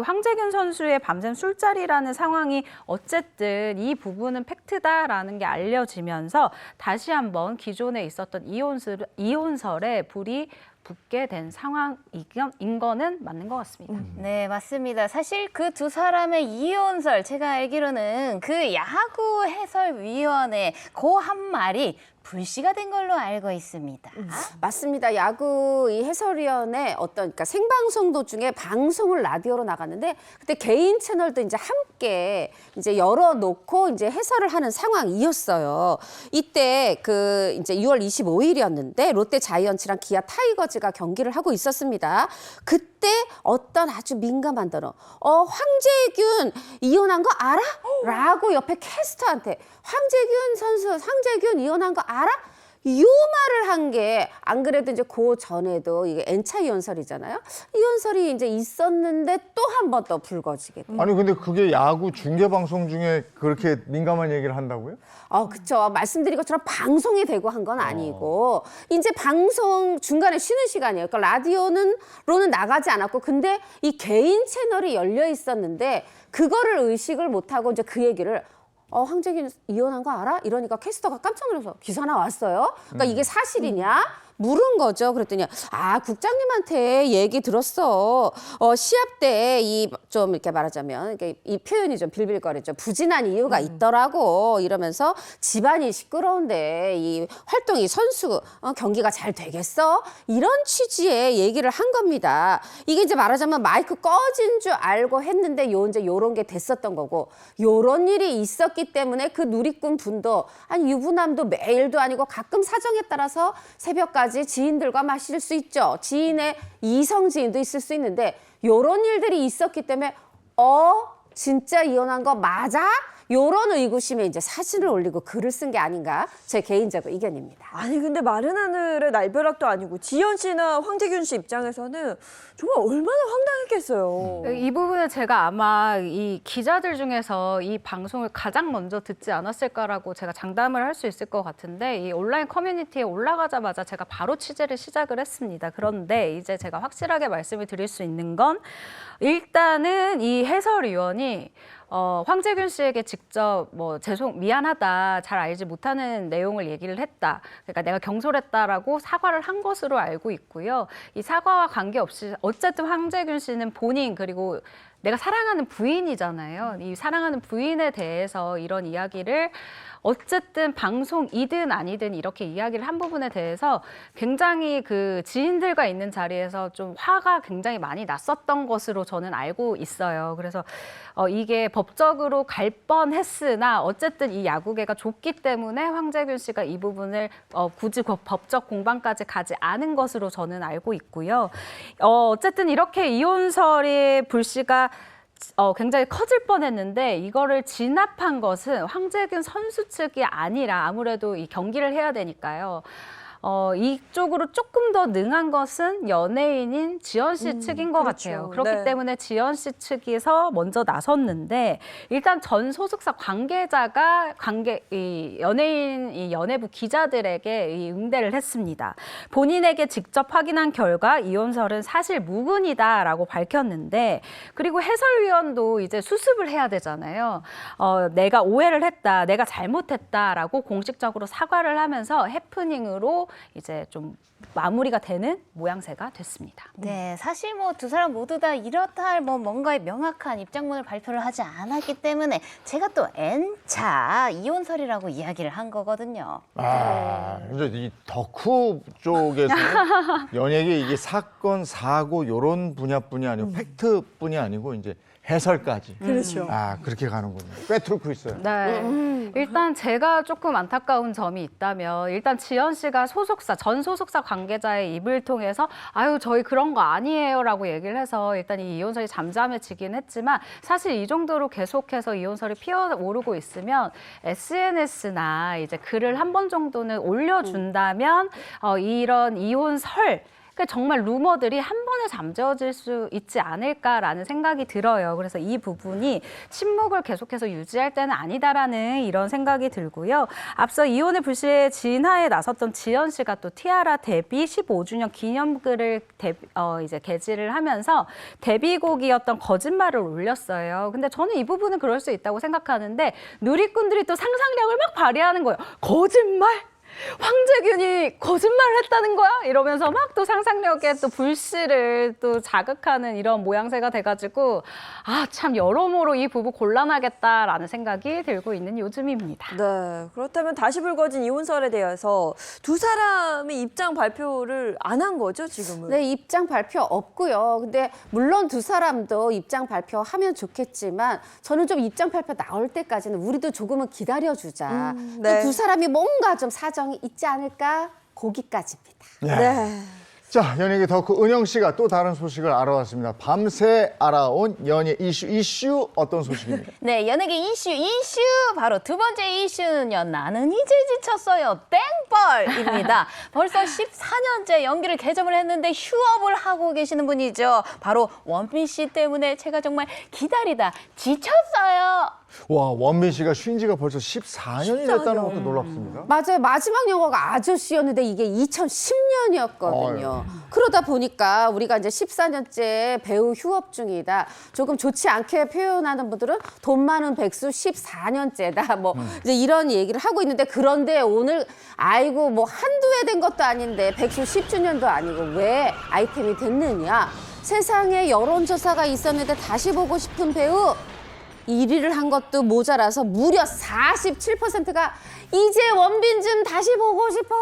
황재균 선수의 밤샘 술자리라는 상황이 어쨌든 이 부분은 팩트다라는 게 알려지면서 다시 한번 기존에 있었던 이혼설에 불이 붙게 된 상황인 거는 맞는 것 같습니다. 네, 맞습니다. 사실 그 두 사람의 이혼설, 제가 알기로는 그 야구 해설위원회 그 한 말이 불씨가 된 걸로 알고 있습니다. 맞습니다. 야구 이 해설위원회 그러니까 생방송 도중에 방송을 라디오로 나갔는데 그때 개인 채널도 이제 함께 이제 열어놓고 이제 해설을 하는 상황이었어요. 이때 이제 6월 25일이었는데 롯데 자이언츠랑 기아 타이거즈가 경기를 하고 있었습니다. 그때 어떤 아주 민감한 단어, 황재균 이혼한 거 알아? 라고 옆에 캐스터한테 황재균 이혼한 거 알아? 이 말을 한 게 안 그래도 이제 그 전에도 이게 N차 이혼설이잖아요. 이혼설이 이제 있었는데 또 한 번 더 불거지게 돼요. 아니 근데 그게 야구 중계 방송 중에 그렇게 민감한 얘기를 한다고요? 그쵸. 말씀드린 것처럼 방송이 되고 한 건 아니고 이제 방송 중간에 쉬는 시간이에요. 그러니까 라디오로는 나가지 않았고 근데 이 개인 채널이 열려 있었는데 그거를 의식을 못하고 이제 그 얘기를 황재균 이혼한 거 알아? 이러니까 캐스터가 깜짝 놀라서 기사 나왔어요. 그러니까 이게 사실이냐? 물은 거죠. 그랬더니 국장님한테 얘기 들었어. 시합 때 좀 이렇게 말하자면 이 표현이 좀 빌빌거리죠. 부진한 이유가 있더라고 이러면서 집안이 시끄러운데 이 활동이 선수 경기가 잘 되겠어? 이런 취지의 얘기를 한 겁니다. 이게 이제 말하자면 마이크 꺼진 줄 알고 했는데 이제 요런 게 됐었던 거고 요런 일이 있었기 때문에 그 누리꾼 분도 유부남도 매일도 아니고 가끔 사정에 따라서 새벽까지 지인들과 마실 수 있죠. 지인의 이성 지인도 있을 수 있는데 요런 일들이 있었기 때문에 진짜 이혼한 거 맞아? 요런 의구심에 이제 사진을 올리고 글을 쓴 게 아닌가 제 개인적인 의견입니다. 아니 근데 마른 하늘의 날벼락도 아니고 지연 씨나 황재균 씨 입장에서는 정말 얼마나 황당했겠어요. 이 부분은 제가 아마 이 기자들 중에서 이 방송을 가장 먼저 듣지 않았을까라고 제가 장담을 할 수 있을 것 같은데 이 온라인 커뮤니티에 올라가자마자 제가 바로 취재를 시작을 했습니다. 그런데 이제 제가 확실하게 말씀을 드릴 수 있는 건 일단은 이 해설위원이 황재균 씨에게 직접 미안하다, 잘 알지 못하는 내용을 얘기를 했다. 그러니까 내가 경솔했다라고 사과를 한 것으로 알고 있고요. 이 사과와 관계없이 어쨌든 황재균 씨는 본인 그리고 내가 사랑하는 부인이잖아요. 이 사랑하는 부인에 대해서 이런 이야기를 어쨌든 방송이든 아니든 이렇게 이야기를 한 부분에 대해서 굉장히 그 지인들과 있는 자리에서 좀 화가 굉장히 많이 났었던 것으로 저는 알고 있어요. 그래서 이게 법적으로 갈 뻔했으나 어쨌든 이 야구계가 좁기 때문에 황재균 씨가 이 부분을 굳이 법적 공방까지 가지 않은 것으로 저는 알고 있고요. 어쨌든 이렇게 이혼설의 불씨가 굉장히 커질 뻔했는데 이거를 진압한 것은 황재균 선수 측이 아니라 아무래도 이 경기를 해야 되니까요. 이쪽으로 조금 더 능한 것은 연예인인 지연 씨 측인 것 그렇죠. 같아요. 그렇기 네. 때문에 지연 씨 측에서 먼저 나섰는데 일단 전 소속사 관계자가 이 연예인 이 연예부 기자들에게 이 응대를 했습니다. 본인에게 직접 확인한 결과 이혼설은 사실 무근이다라고 밝혔는데 그리고 해설위원도 이제 수습을 해야 되잖아요. 내가 오해를 했다, 내가 잘못했다라고 공식적으로 사과를 하면서 해프닝으로 이제 좀 마무리가 되는 모양새가 됐습니다. 네, 사실 뭐 두 사람 모두 다 이렇다 할 뭐 뭔가의 명확한 입장문을 발표를 하지 않았기 때문에 제가 또 N차 이혼설이라고 이야기를 한 거거든요. 이제 이 덕후 쪽에서 연예계 이게 사건, 사고 요런 분야뿐이 아니고 팩트뿐이 아니고 이제 해설까지. 그렇죠. 그렇게 가는군요. 꿰뚫고 있어요. 네. 일단 제가 조금 안타까운 점이 있다면 일단 지연 씨가 전 소속사 관계자의 입을 통해서 아유 저희 그런 거 아니에요라고 얘기를 해서 일단 이 이혼설이 잠잠해지긴 했지만 사실 이 정도로 계속해서 이혼설이 피어오르고 있으면 SNS나 이제 글을 한 번 정도는 올려준다면 이런 이혼설 정말 루머들이 한 번에 잠재워질 수 있지 않을까라는 생각이 들어요. 그래서 이 부분이 침묵을 계속해서 유지할 때는 아니다라는 이런 생각이 들고요. 앞서 이혼의 불씨의 진화에 나섰던 지연 씨가 또 티아라 데뷔 15주년 기념글을 이제 게시를 하면서 데뷔곡이었던 거짓말을 올렸어요. 근데 저는 이 부분은 그럴 수 있다고 생각하는데 누리꾼들이 또 상상력을 막 발휘하는 거예요. 거짓말? 황재균이 거짓말을 했다는 거야? 이러면서 막 또 상상력에 또 불씨를 또 자극하는 이런 모양새가 돼가지고 참 여러모로 이 부부 곤란하겠다라는 생각이 들고 있는 요즘입니다. 네, 그렇다면 다시 불거진 이혼설에 대해서 두 사람의 입장 발표를 안 한 거죠, 지금은? 네, 입장 발표 없고요. 근데 물론 두 사람도 입장 발표하면 좋겠지만 저는 좀 입장 발표 나올 때까지는 우리도 조금은 기다려주자. 네. 또 두 사람이 뭔가 좀 사정이 있지 않을까? 거기까지입니다. 네. 자, 연예계 덕후 은영 씨가 또 다른 소식을 알아왔습니다. 밤새 알아온 연예 이슈 어떤 소식입니까? 네, 연예계 이슈 바로 두 번째 이슈는요. 나는 이제 지쳤어요. 땡벌입니다. 벌써 14년째 연기를 개점을 했는데 휴업을 하고 계시는 분이죠. 바로 원빈 씨 때문에 제가 정말 기다리다 지쳤어요. 와, 원빈 씨가 쉰 지가 벌써 14년이 됐다는 것도 놀랍습니다. 맞아요. 마지막 영화가 아저씨였는데 이게 2010년이었거든요. 그러다 보니까 우리가 이제 14년째 배우 휴업 중이다. 조금 좋지 않게 표현하는 분들은 돈 많은 백수 14년째다. 뭐 이제 이런 얘기를 하고 있는데 그런데 오늘 아이고 뭐 한두 해 된 것도 아닌데 백수 10주년도 아니고 왜 아이템이 됐느냐. 세상에 여론조사가 있었는데 다시 보고 싶은 배우 1위를 한 것도 모자라서 무려 47%가 이제 원빈 좀 다시 보고 싶어.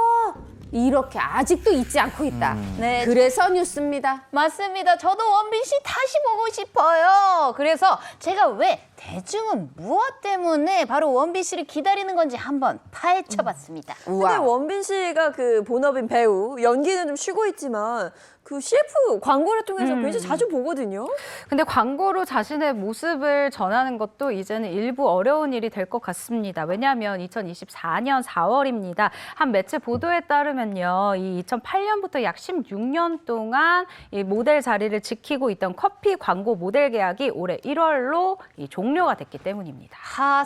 이렇게 아직도 잊지 않고 있다. 네. 그래서 뉴스입니다. 맞습니다. 저도 원빈 씨 다시 보고 싶어요. 그래서 제가 왜 대중은 무엇 때문에 바로 원빈 씨를 기다리는 건지 한번 파헤쳐봤습니다. 근데 원빈 씨가 그 본업인 배우, 연기는 좀 쉬고 있지만 그 CF 광고를 통해서 굉장히 자주 보거든요. 근데 광고로 자신의 모습을 전하는 것도 이제는 일부 어려운 일이 될 것 같습니다. 왜냐하면 2024년 4월입니다. 한 매체 보도에 따르면요. 이 2008년부터 약 16년 동안 이 모델 자리를 지키고 있던 커피 광고 모델 계약이 올해 1월로 종료가 됐기 때문입니다.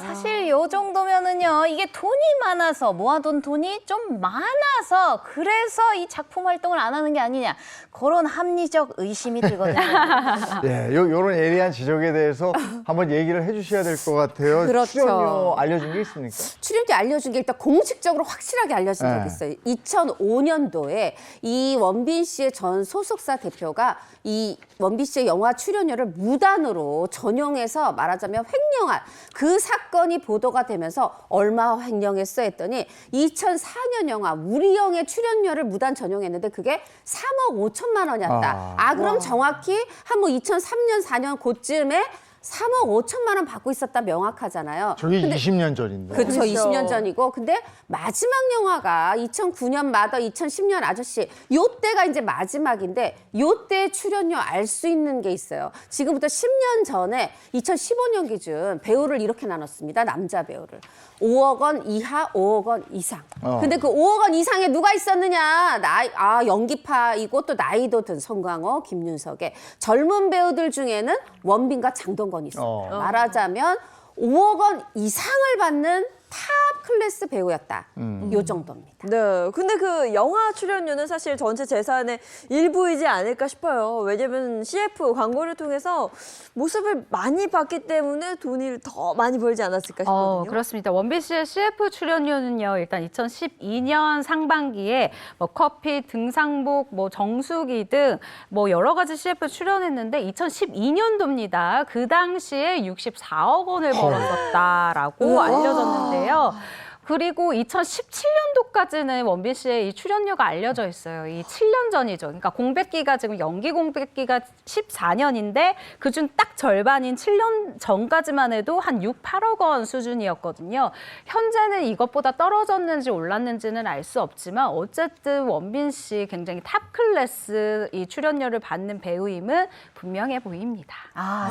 사실 요 정도면은요. 이게 돈이 많아서 모아둔 돈이 좀 많아서 그래서 이 작품 활동을 안 하는 게 아니냐. 그런 합리적 의심이 들거든요. 예, 요런 예리한 지적에 대해서 한번 얘기를 해주셔야 될 것 같아요. 그렇죠. 출연료 알려준 게 있습니까? 출연료 알려준 게 일단 공식적으로 확실하게 알려진 적이 있어요. 2005년도에 이 원빈 씨의 전 소속사 대표가 이 원빈 씨의 영화 출연료를 무단으로 전용해서 말하자면 횡령한 그 사건이 보도가 되면서 얼마 횡령했어 했더니 2004년 영화 우리 영의 출연료를 무단 전용했는데 그게 3억 5천만 원이었다. 그럼 정확히 한 뭐 2003년 4년 그쯤에 3억 5천만 원 받고 있었다 명확하잖아요. 저게 20년 전인데. 그렇죠. 그렇죠. 20년 전이고. 근데 마지막 영화가 2009년 마더, 2010년 아저씨. 요때가 이제 마지막인데 요때 출연료 알 수 있는 게 있어요. 지금부터 10년 전에 2015년 기준 배우를 이렇게 나눴습니다. 남자 배우를. 5억 원 이하, 5억 원 이상. 어. 근데 그 5억 원 이상에 누가 있었느냐? 연기파이고 또 나이도 든 송강호, 김윤석의 젊은 배우들 중에는 원빈과 장동건이 있어요. 말하자면 5억 원 이상을 받는 탑 클래스 배우였다. 요 정도입니다. 네, 근데 그 영화 출연료는 사실 전체 재산의 일부이지 않을까 싶어요. 왜냐면 CF 광고를 통해서 모습을 많이 봤기 때문에 돈을 더 많이 벌지 않았을까 싶거든요. 그렇습니다. 원빈 씨의 CF 출연료는요, 일단 2012년 상반기에 뭐 커피, 등산복, 뭐 정수기 등 뭐 여러 가지 CF 출연했는데 2012년도입니다. 그 당시에 64억 원을 벌었었다라고 알려졌는데요. 그리고 2017년도까지는 원빈 씨의 이 출연료가 알려져 있어요. 이 7년 전이죠. 그러니까 공백기가 지금 연기 공백기가 14년인데 그중 딱 절반인 7년 전까지만 해도 한 6, 8억 원 수준이었거든요. 현재는 이것보다 떨어졌는지 올랐는지는 알 수 없지만 어쨌든 원빈 씨 굉장히 탑 클래스 이 출연료를 받는 배우임은 분명해 보입니다.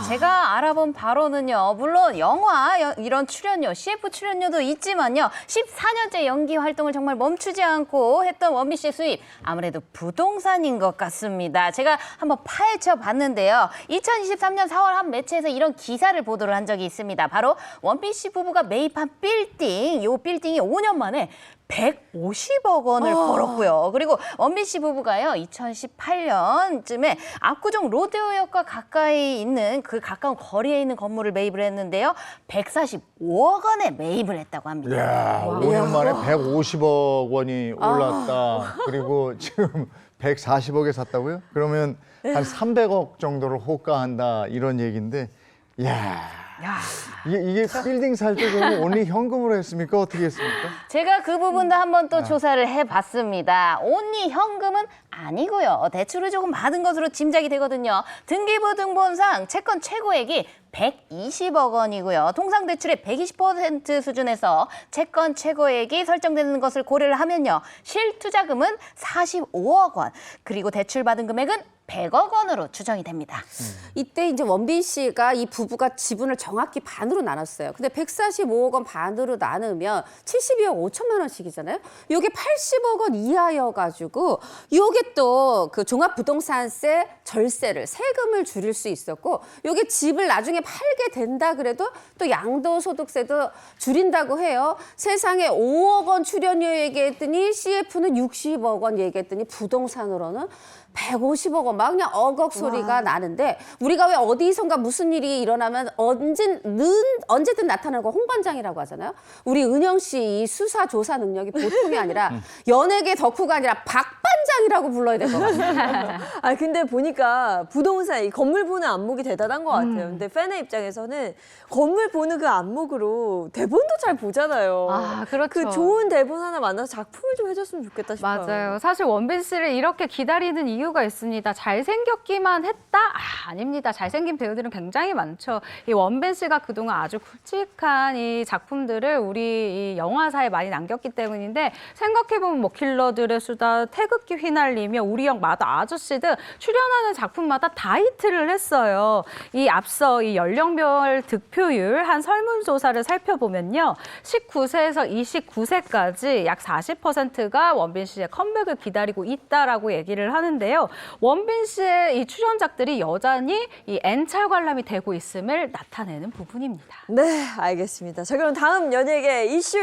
제가 알아본 바로는요. 물론 영화 이런 출연료, CF 출연료도 있지만요. 14년째 연기 활동을 정말 멈추지 않고 했던 원빈 씨의 수입, 아무래도 부동산인 것 같습니다. 제가 한번 파헤쳐 봤는데요. 2023년 4월 한 매체에서 이런 기사를 보도를 한 적이 있습니다. 바로 원빈 씨 부부가 매입한 빌딩, 이 빌딩이 5년 만에 150억 원을 벌었고요. 그리고 원빈 씨 부부가요, 2018년쯤에 압구정 로데오역과 가까이 있는 그 가까운 거리에 있는 건물을 매입을 했는데요. 145억 원에 매입을 했다고 합니다. 이야, 5년 만에 150억 원이 올랐다. 그리고 지금 140억에 샀다고요? 그러면 한 300억 정도를 호가한다 이런 얘기인데, 이야. 이게 빌딩 살 때 그러면 온리 현금으로 했습니까? 어떻게 했습니까? 제가 그 부분도 한번 또 조사를 해봤습니다. 온리 현금은 아니고요. 대출을 조금 받은 것으로 짐작이 되거든요. 등기부등본상 채권 최고액이 120억 원이고요. 통상대출의 120% 수준에서 채권 최고액이 설정되는 것을 고려를 하면요. 실투자금은 45억 원, 그리고 대출받은 금액은 100억 원으로 추정이 됩니다. 이때 이제 원빈 씨가 이 부부가 지분을 정확히 반으로 나눴어요. 근데 145억 원 반으로 나누면 72억 5천만 원씩이잖아요. 요게 80억 원 이하여가지고 요게 또 그 종합부동산세 절세를 세금을 줄일 수 있었고, 요게 집을 나중에 팔게 된다 그래도 또 양도소득세도 줄인다고 해요. 세상에 5억 원 출연료 얘기했더니 CF는 60억 원 얘기했더니 부동산으로는 150억 원, 막 그냥 어걱 소리가 나는데, 우리가 왜 어디선가 무슨 일이 일어나면 언제든 나타나고 홍반장이라고 하잖아요. 우리 은영 씨 이 수사 조사 능력이 보통이 아니라 연예계 덕후가 아니라 박반장이라고 불러야 될 것 같아요. 아 근데 보니까 부동산 이 건물 보는 안목이 대단한 것 같아요. 근데 팬의 입장에서는 건물 보는 그 안목으로 대본도 잘 보잖아요. 그렇죠. 그 좋은 대본 하나 만나서 작품을 좀 해줬으면 좋겠다 싶어요. 맞아요. 사실 원빈 씨를 이렇게 기다리는 이유가 있습니다. 잘생겼기만 했다? 아닙니다. 잘생긴 배우들은 굉장히 많죠. 이 원빈 씨가 그동안 아주 굵직한 이 작품들을 우리 이 영화사에 많이 남겼기 때문인데, 생각해보면 뭐 킬러들의 수다, 태극기 휘날리며 우리 형 마더 아저씨 등 출연하는 작품마다 다 히트를 했어요. 이 앞서 이 연령별 득표율 한 설문조사를 살펴보면요. 19세에서 29세까지 약 40%가 원빈 씨의 컴백을 기다리고 있다라고 얘기를 하는데요. 원빈 씨의 이 출연작들이 여전히 이 N차 관람이 되고 있음을 나타내는 부분입니다. 네, 알겠습니다. 자, 그럼 다음 연예계 이슈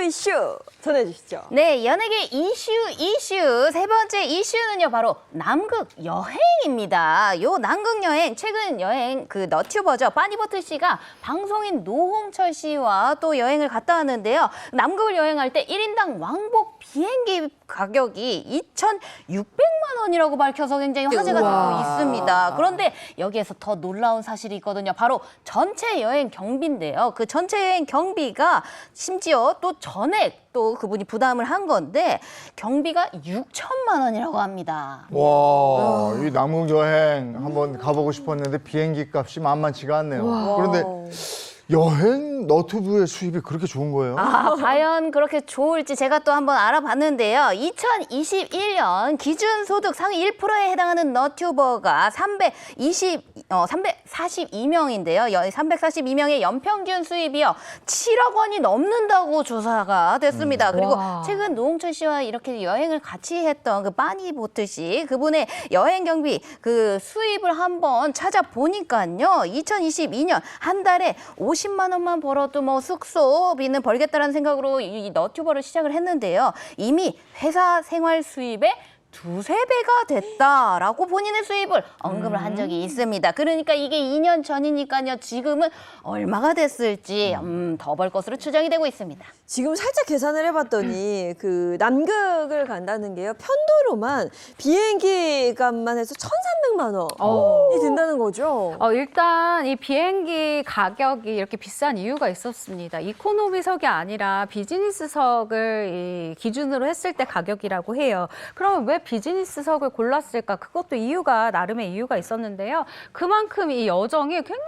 전해주시죠. 네, 연예계 이슈 세 번째 이슈는요, 바로 남극 여행입니다. 요 남극 여행, 최근 여행 그 너튜버죠, 빠니버틀 씨가 방송인 노홍철 씨와 또 여행을 갔다 왔는데요. 남극을 여행할 때 1인당 왕복 비행기 가격이 2,600만 원이라고 밝혀서 굉장히 화제가 되고 있습니다. 그런데 여기에서 더 놀라운 사실이 있거든요. 바로 전체 여행 경비인데요. 그 전체 여행 경비가 심지어 또 전액 또 그분이 부담을 한 건데 경비가 6천만 원이라고 합니다. 와, 이 남극 여행 한번 가보고 싶었는데 비행기 값이 만만치가 않네요. 그런데 여행 너튜브의 수입이 그렇게 좋은 거예요? 과연 그렇게 좋을지 제가 또 한번 알아봤는데요. 2021년 기준소득 상위 1%에 해당하는 너튜버가 342명인데요. 342명의 연평균 수입이요. 7억 원이 넘는다고 조사가 됐습니다. 그리고 와. 최근 노홍철 씨와 이렇게 여행을 같이 했던 그 빠니보트 씨, 그분의 여행 경비 그 수입을 한번 찾아보니까요. 2022년 한 달에 50만 원만 벌어도 뭐 숙소비는 벌겠다라는 생각으로 이 너튜버를 시작을 했는데요. 이미 회사 생활 수입의 두세 배가 됐다라고 본인의 수입을 언급을 한 적이 있습니다. 그러니까 이게 2년 전이니까요. 지금은 얼마가 됐을지 더 벌 것으로 추정이 되고 있습니다. 지금 살짝 계산을 해봤더니 그 남극을 간다는 게요. 편도로만 비행기 값만 해서 1,300만 원이 든다는 거죠. 일단 이 비행기 가격이 이렇게 비싼 이유가 있었습니다. 이코노미석이 아니라 비즈니스석을 이 기준으로 했을 때 가격이라고 해요. 그러면 왜 비즈니스석을 골랐을까? 그것도 이유가 나름의 이유가 있었는데요. 그만큼 이 여정이 굉장히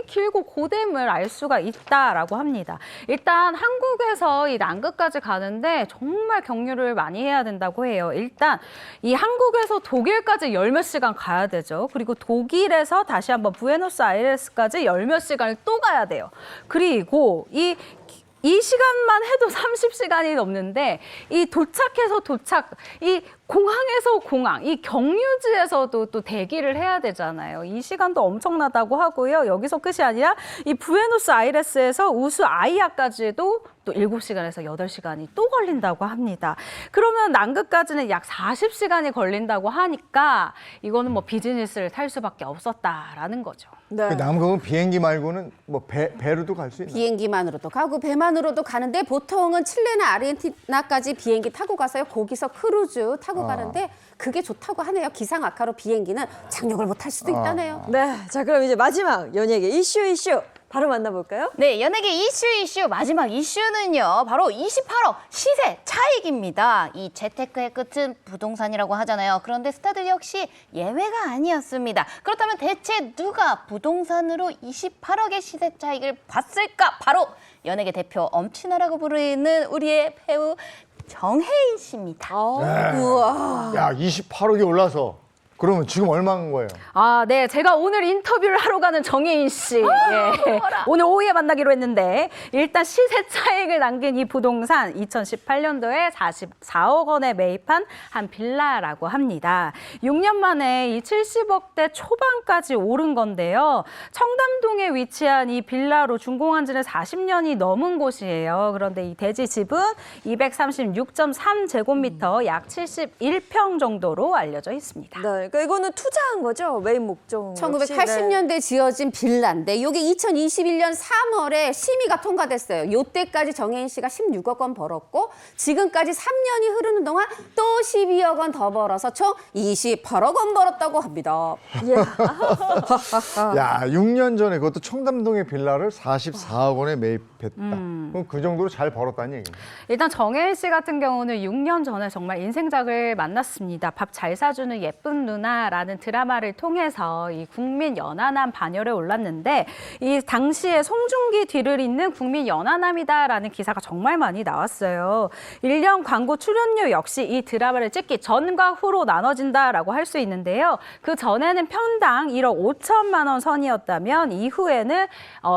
길고 고됨을 알 수가 있다라고 합니다. 일단 한국에서 이 남극까지 가는데 정말 경유를 많이 해야 된다고 해요. 일단 이 한국에서 독일까지 열 몇 시간 가야 되죠. 그리고 독일에서 다시 한번 부에노스아이레스까지 열 몇 시간을 또 가야 돼요. 그리고 이 시간만 해도 30시간이 넘는데 이 도착해서 도착, 이 공항에서 공항, 이 경유지에서도 또 대기를 해야 되잖아요. 이 시간도 엄청나다고 하고요. 여기서 끝이 아니라 이 부에노스아이레스에서 우스아이아까지도 또 7시간에서 8시간이 또 걸린다고 합니다. 그러면 남극까지는 약 40시간이 걸린다고 하니까 이거는 뭐 비즈니스를 탈 수밖에 없었다라는 거죠. 네. 남극은 비행기 말고는 뭐 배로도 갈 수 있나요? 비행기만으로도 가고 배만으로도 가는데 보통은 칠레나 아르헨티나까지 비행기 타고 가서요. 거기서 크루즈 타고 가는데 그게 좋다고 하네요. 기상 악화로 비행기는 착륙을 못할 수도 있다네요. 네, 자 그럼 이제 마지막 연예계 이슈 바로 만나볼까요? 네, 연예계 이슈 마지막 이슈는요. 바로 28억 시세 차익입니다. 이 재테크의 끝은 부동산이라고 하잖아요. 그런데 스타들 역시 예외가 아니었습니다. 그렇다면 대체 누가 부동산으로 28억의 시세 차익을 봤을까? 바로 연예계 대표 엄친아라고 부르는 우리의 배우 정혜인 씨입니다. 우와. 야, 28억이 올라서 그러면 지금 얼마인 거예요? 네. 제가 오늘 인터뷰를 하러 가는 정혜인 씨. 예. 오늘 오후에 만나기로 했는데 일단 시세 차익을 남긴 이 부동산 2018년도에 44억 원에 매입한 한 빌라라고 합니다. 6년 만에 이 70억대 초반까지 오른 건데요. 청담동에 위치한 이 빌라로 준공한 지는 40년이 넘은 곳이에요. 그런데 이 대지 집은 236.3제곱미터 약 71평 정도로 알려져 있습니다. 네, 그러니까 이거는 투자한 거죠? 메인 목적. 1980년대 지어진 빌라인데 이게 2021년 3월에 심의가 통과됐어요. 요때까지 정혜인 씨가 16억 원 벌었고 지금까지 3년이 흐르는 동안 또 12억 원 더 벌어서 총 28억 원 벌었다고 합니다. 야, 6년 전에 그것도 청담동의 빌라를 44억 원에 매입했다. 그럼 그 정도로 잘 벌었다는 얘기입니다. 일단 정혜인 씨 같은 경우는 6년 전에 정말 인생작을 만났습니다. 밥 잘 사주는 예쁜 누나라는 드라마를 통해서 이 국민 연하남 반열에 올랐는데 이 당시에 송중기 뒤를 잇는 국민 연하남이다라는 기사가 정말 많이 나왔어요. 1년 광고 출연료 역시 이 드라마를 찍기 전과 후로 나눠진다라고 할 수 있는데요. 그 전에는 편당 1억 5천만 원 선이었다면 이후에는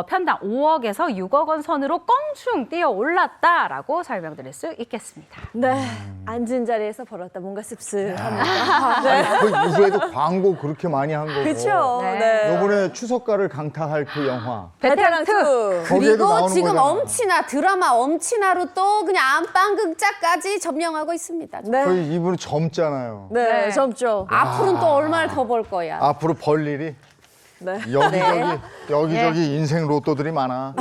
편당 5억에서 6억 원 선으로 껑충 뛰어 올랐다라고 설명드릴 수 있겠습니다. 네, 앉은 자리에서 벌었다. 뭔가 씁쓸합니다. 그 이후에도 광고 그렇게 많이 한 거고. 그렇죠. 네. 네. 요번에 추석가를 강타할 그 영화. 베테랑 2. 거기에도 그리고 나오는 지금 거잖아. 엄친아 드라마 엄친아로 또 그냥 안방극작까지 점령하고 있습니다. 네. 거의 이분은 젊잖아요. 네, 젊죠. 앞으로는 또 얼마를 더 벌 거야. 앞으로 벌 일이 네. 여기저기 인생 로또들이 많아.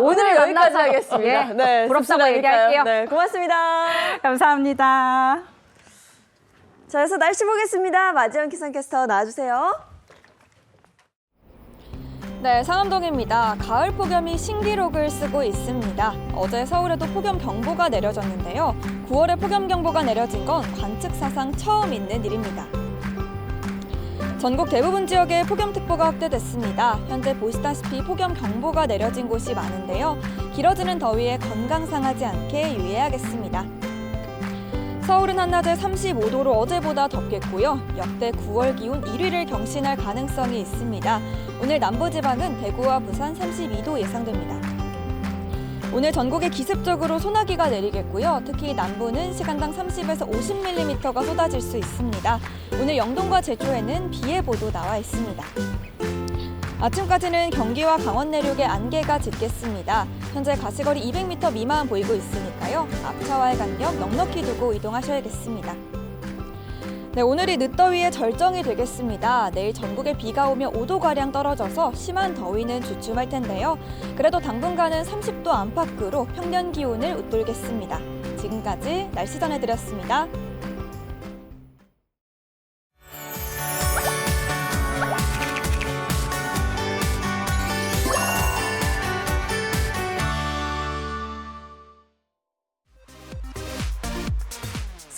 오늘 여기까지 만나서, 하겠습니다. 예, 네, 부럽다고 씁쓸하니까요. 얘기할게요. 네, 고맙습니다. 감사합니다. 자, 그래서 날씨 보겠습니다. 마지원 기상캐스터 나와주세요. 네, 상암동입니다. 가을 폭염이 신기록을 쓰고 있습니다. 어제 서울에도 폭염경보가 내려졌는데요. 9월에 폭염경보가 내려진 건 관측 사상 처음 있는 일입니다. 전국 대부분 지역에 폭염특보가 확대됐습니다. 현재 보시다시피 폭염경보가 내려진 곳이 많은데요. 길어지는 더위에 건강 상하지 않게 유의해야겠습니다. 서울은 한낮에 35도로 어제보다 덥겠고요. 역대 9월 기온 1위를 경신할 가능성이 있습니다. 오늘 남부지방은 대구와 부산 32도 예상됩니다. 오늘 전국에 기습적으로 소나기가 내리겠고요. 특히 남부는 시간당 30에서 50mm가 쏟아질 수 있습니다. 오늘 영동과 제주에는 비 예보도 나와 있습니다. 아침까지는 경기와 강원 내륙에 안개가 짙겠습니다. 현재 가시거리 200m 미만 보이고 있으니까요. 앞차와의 간격 넉넉히 두고 이동하셔야겠습니다. 네, 오늘이 늦더위의 절정이 되겠습니다. 내일 전국에 비가 오며 5도가량 떨어져서 심한 더위는 주춤할 텐데요. 그래도 당분간은 30도 안팎으로 평년 기온을 웃돌겠습니다. 지금까지 날씨 전해드렸습니다.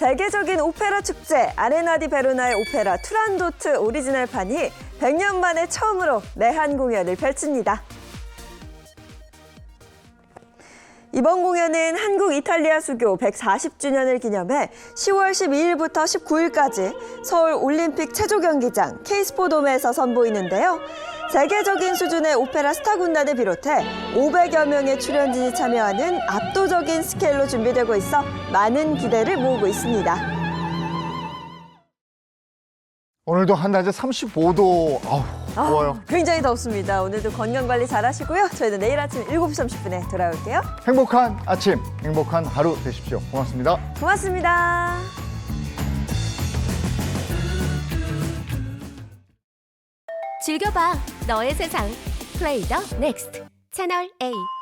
세계적인 오페라 축제 아레나 디 베로나의 오페라 투란도트 오리지널판이 100년 만에 처음으로 내한 공연을 펼칩니다. 이번 공연은 한국 이탈리아 수교 140주년을 기념해 10월 12일부터 19일까지 서울 올림픽 체조경기장 K스포돔에서 선보이는데요. 세계적인 수준의 오페라 스타 군단을 비롯해 500여 명의 출연진이 참여하는 압도적인 스케일로 준비되고 있어 많은 기대를 모으고 있습니다. 오늘도 한낮에 35도. 더워요. 굉장히 덥습니다. 오늘도 건강관리 잘 하시고요. 저희는 내일 아침 7시 30분에 돌아올게요. 행복한 아침, 행복한 하루 되십시오. 고맙습니다. 고맙습니다. 즐겨봐 너의 세상 플레이 더 넥스트 채널 A.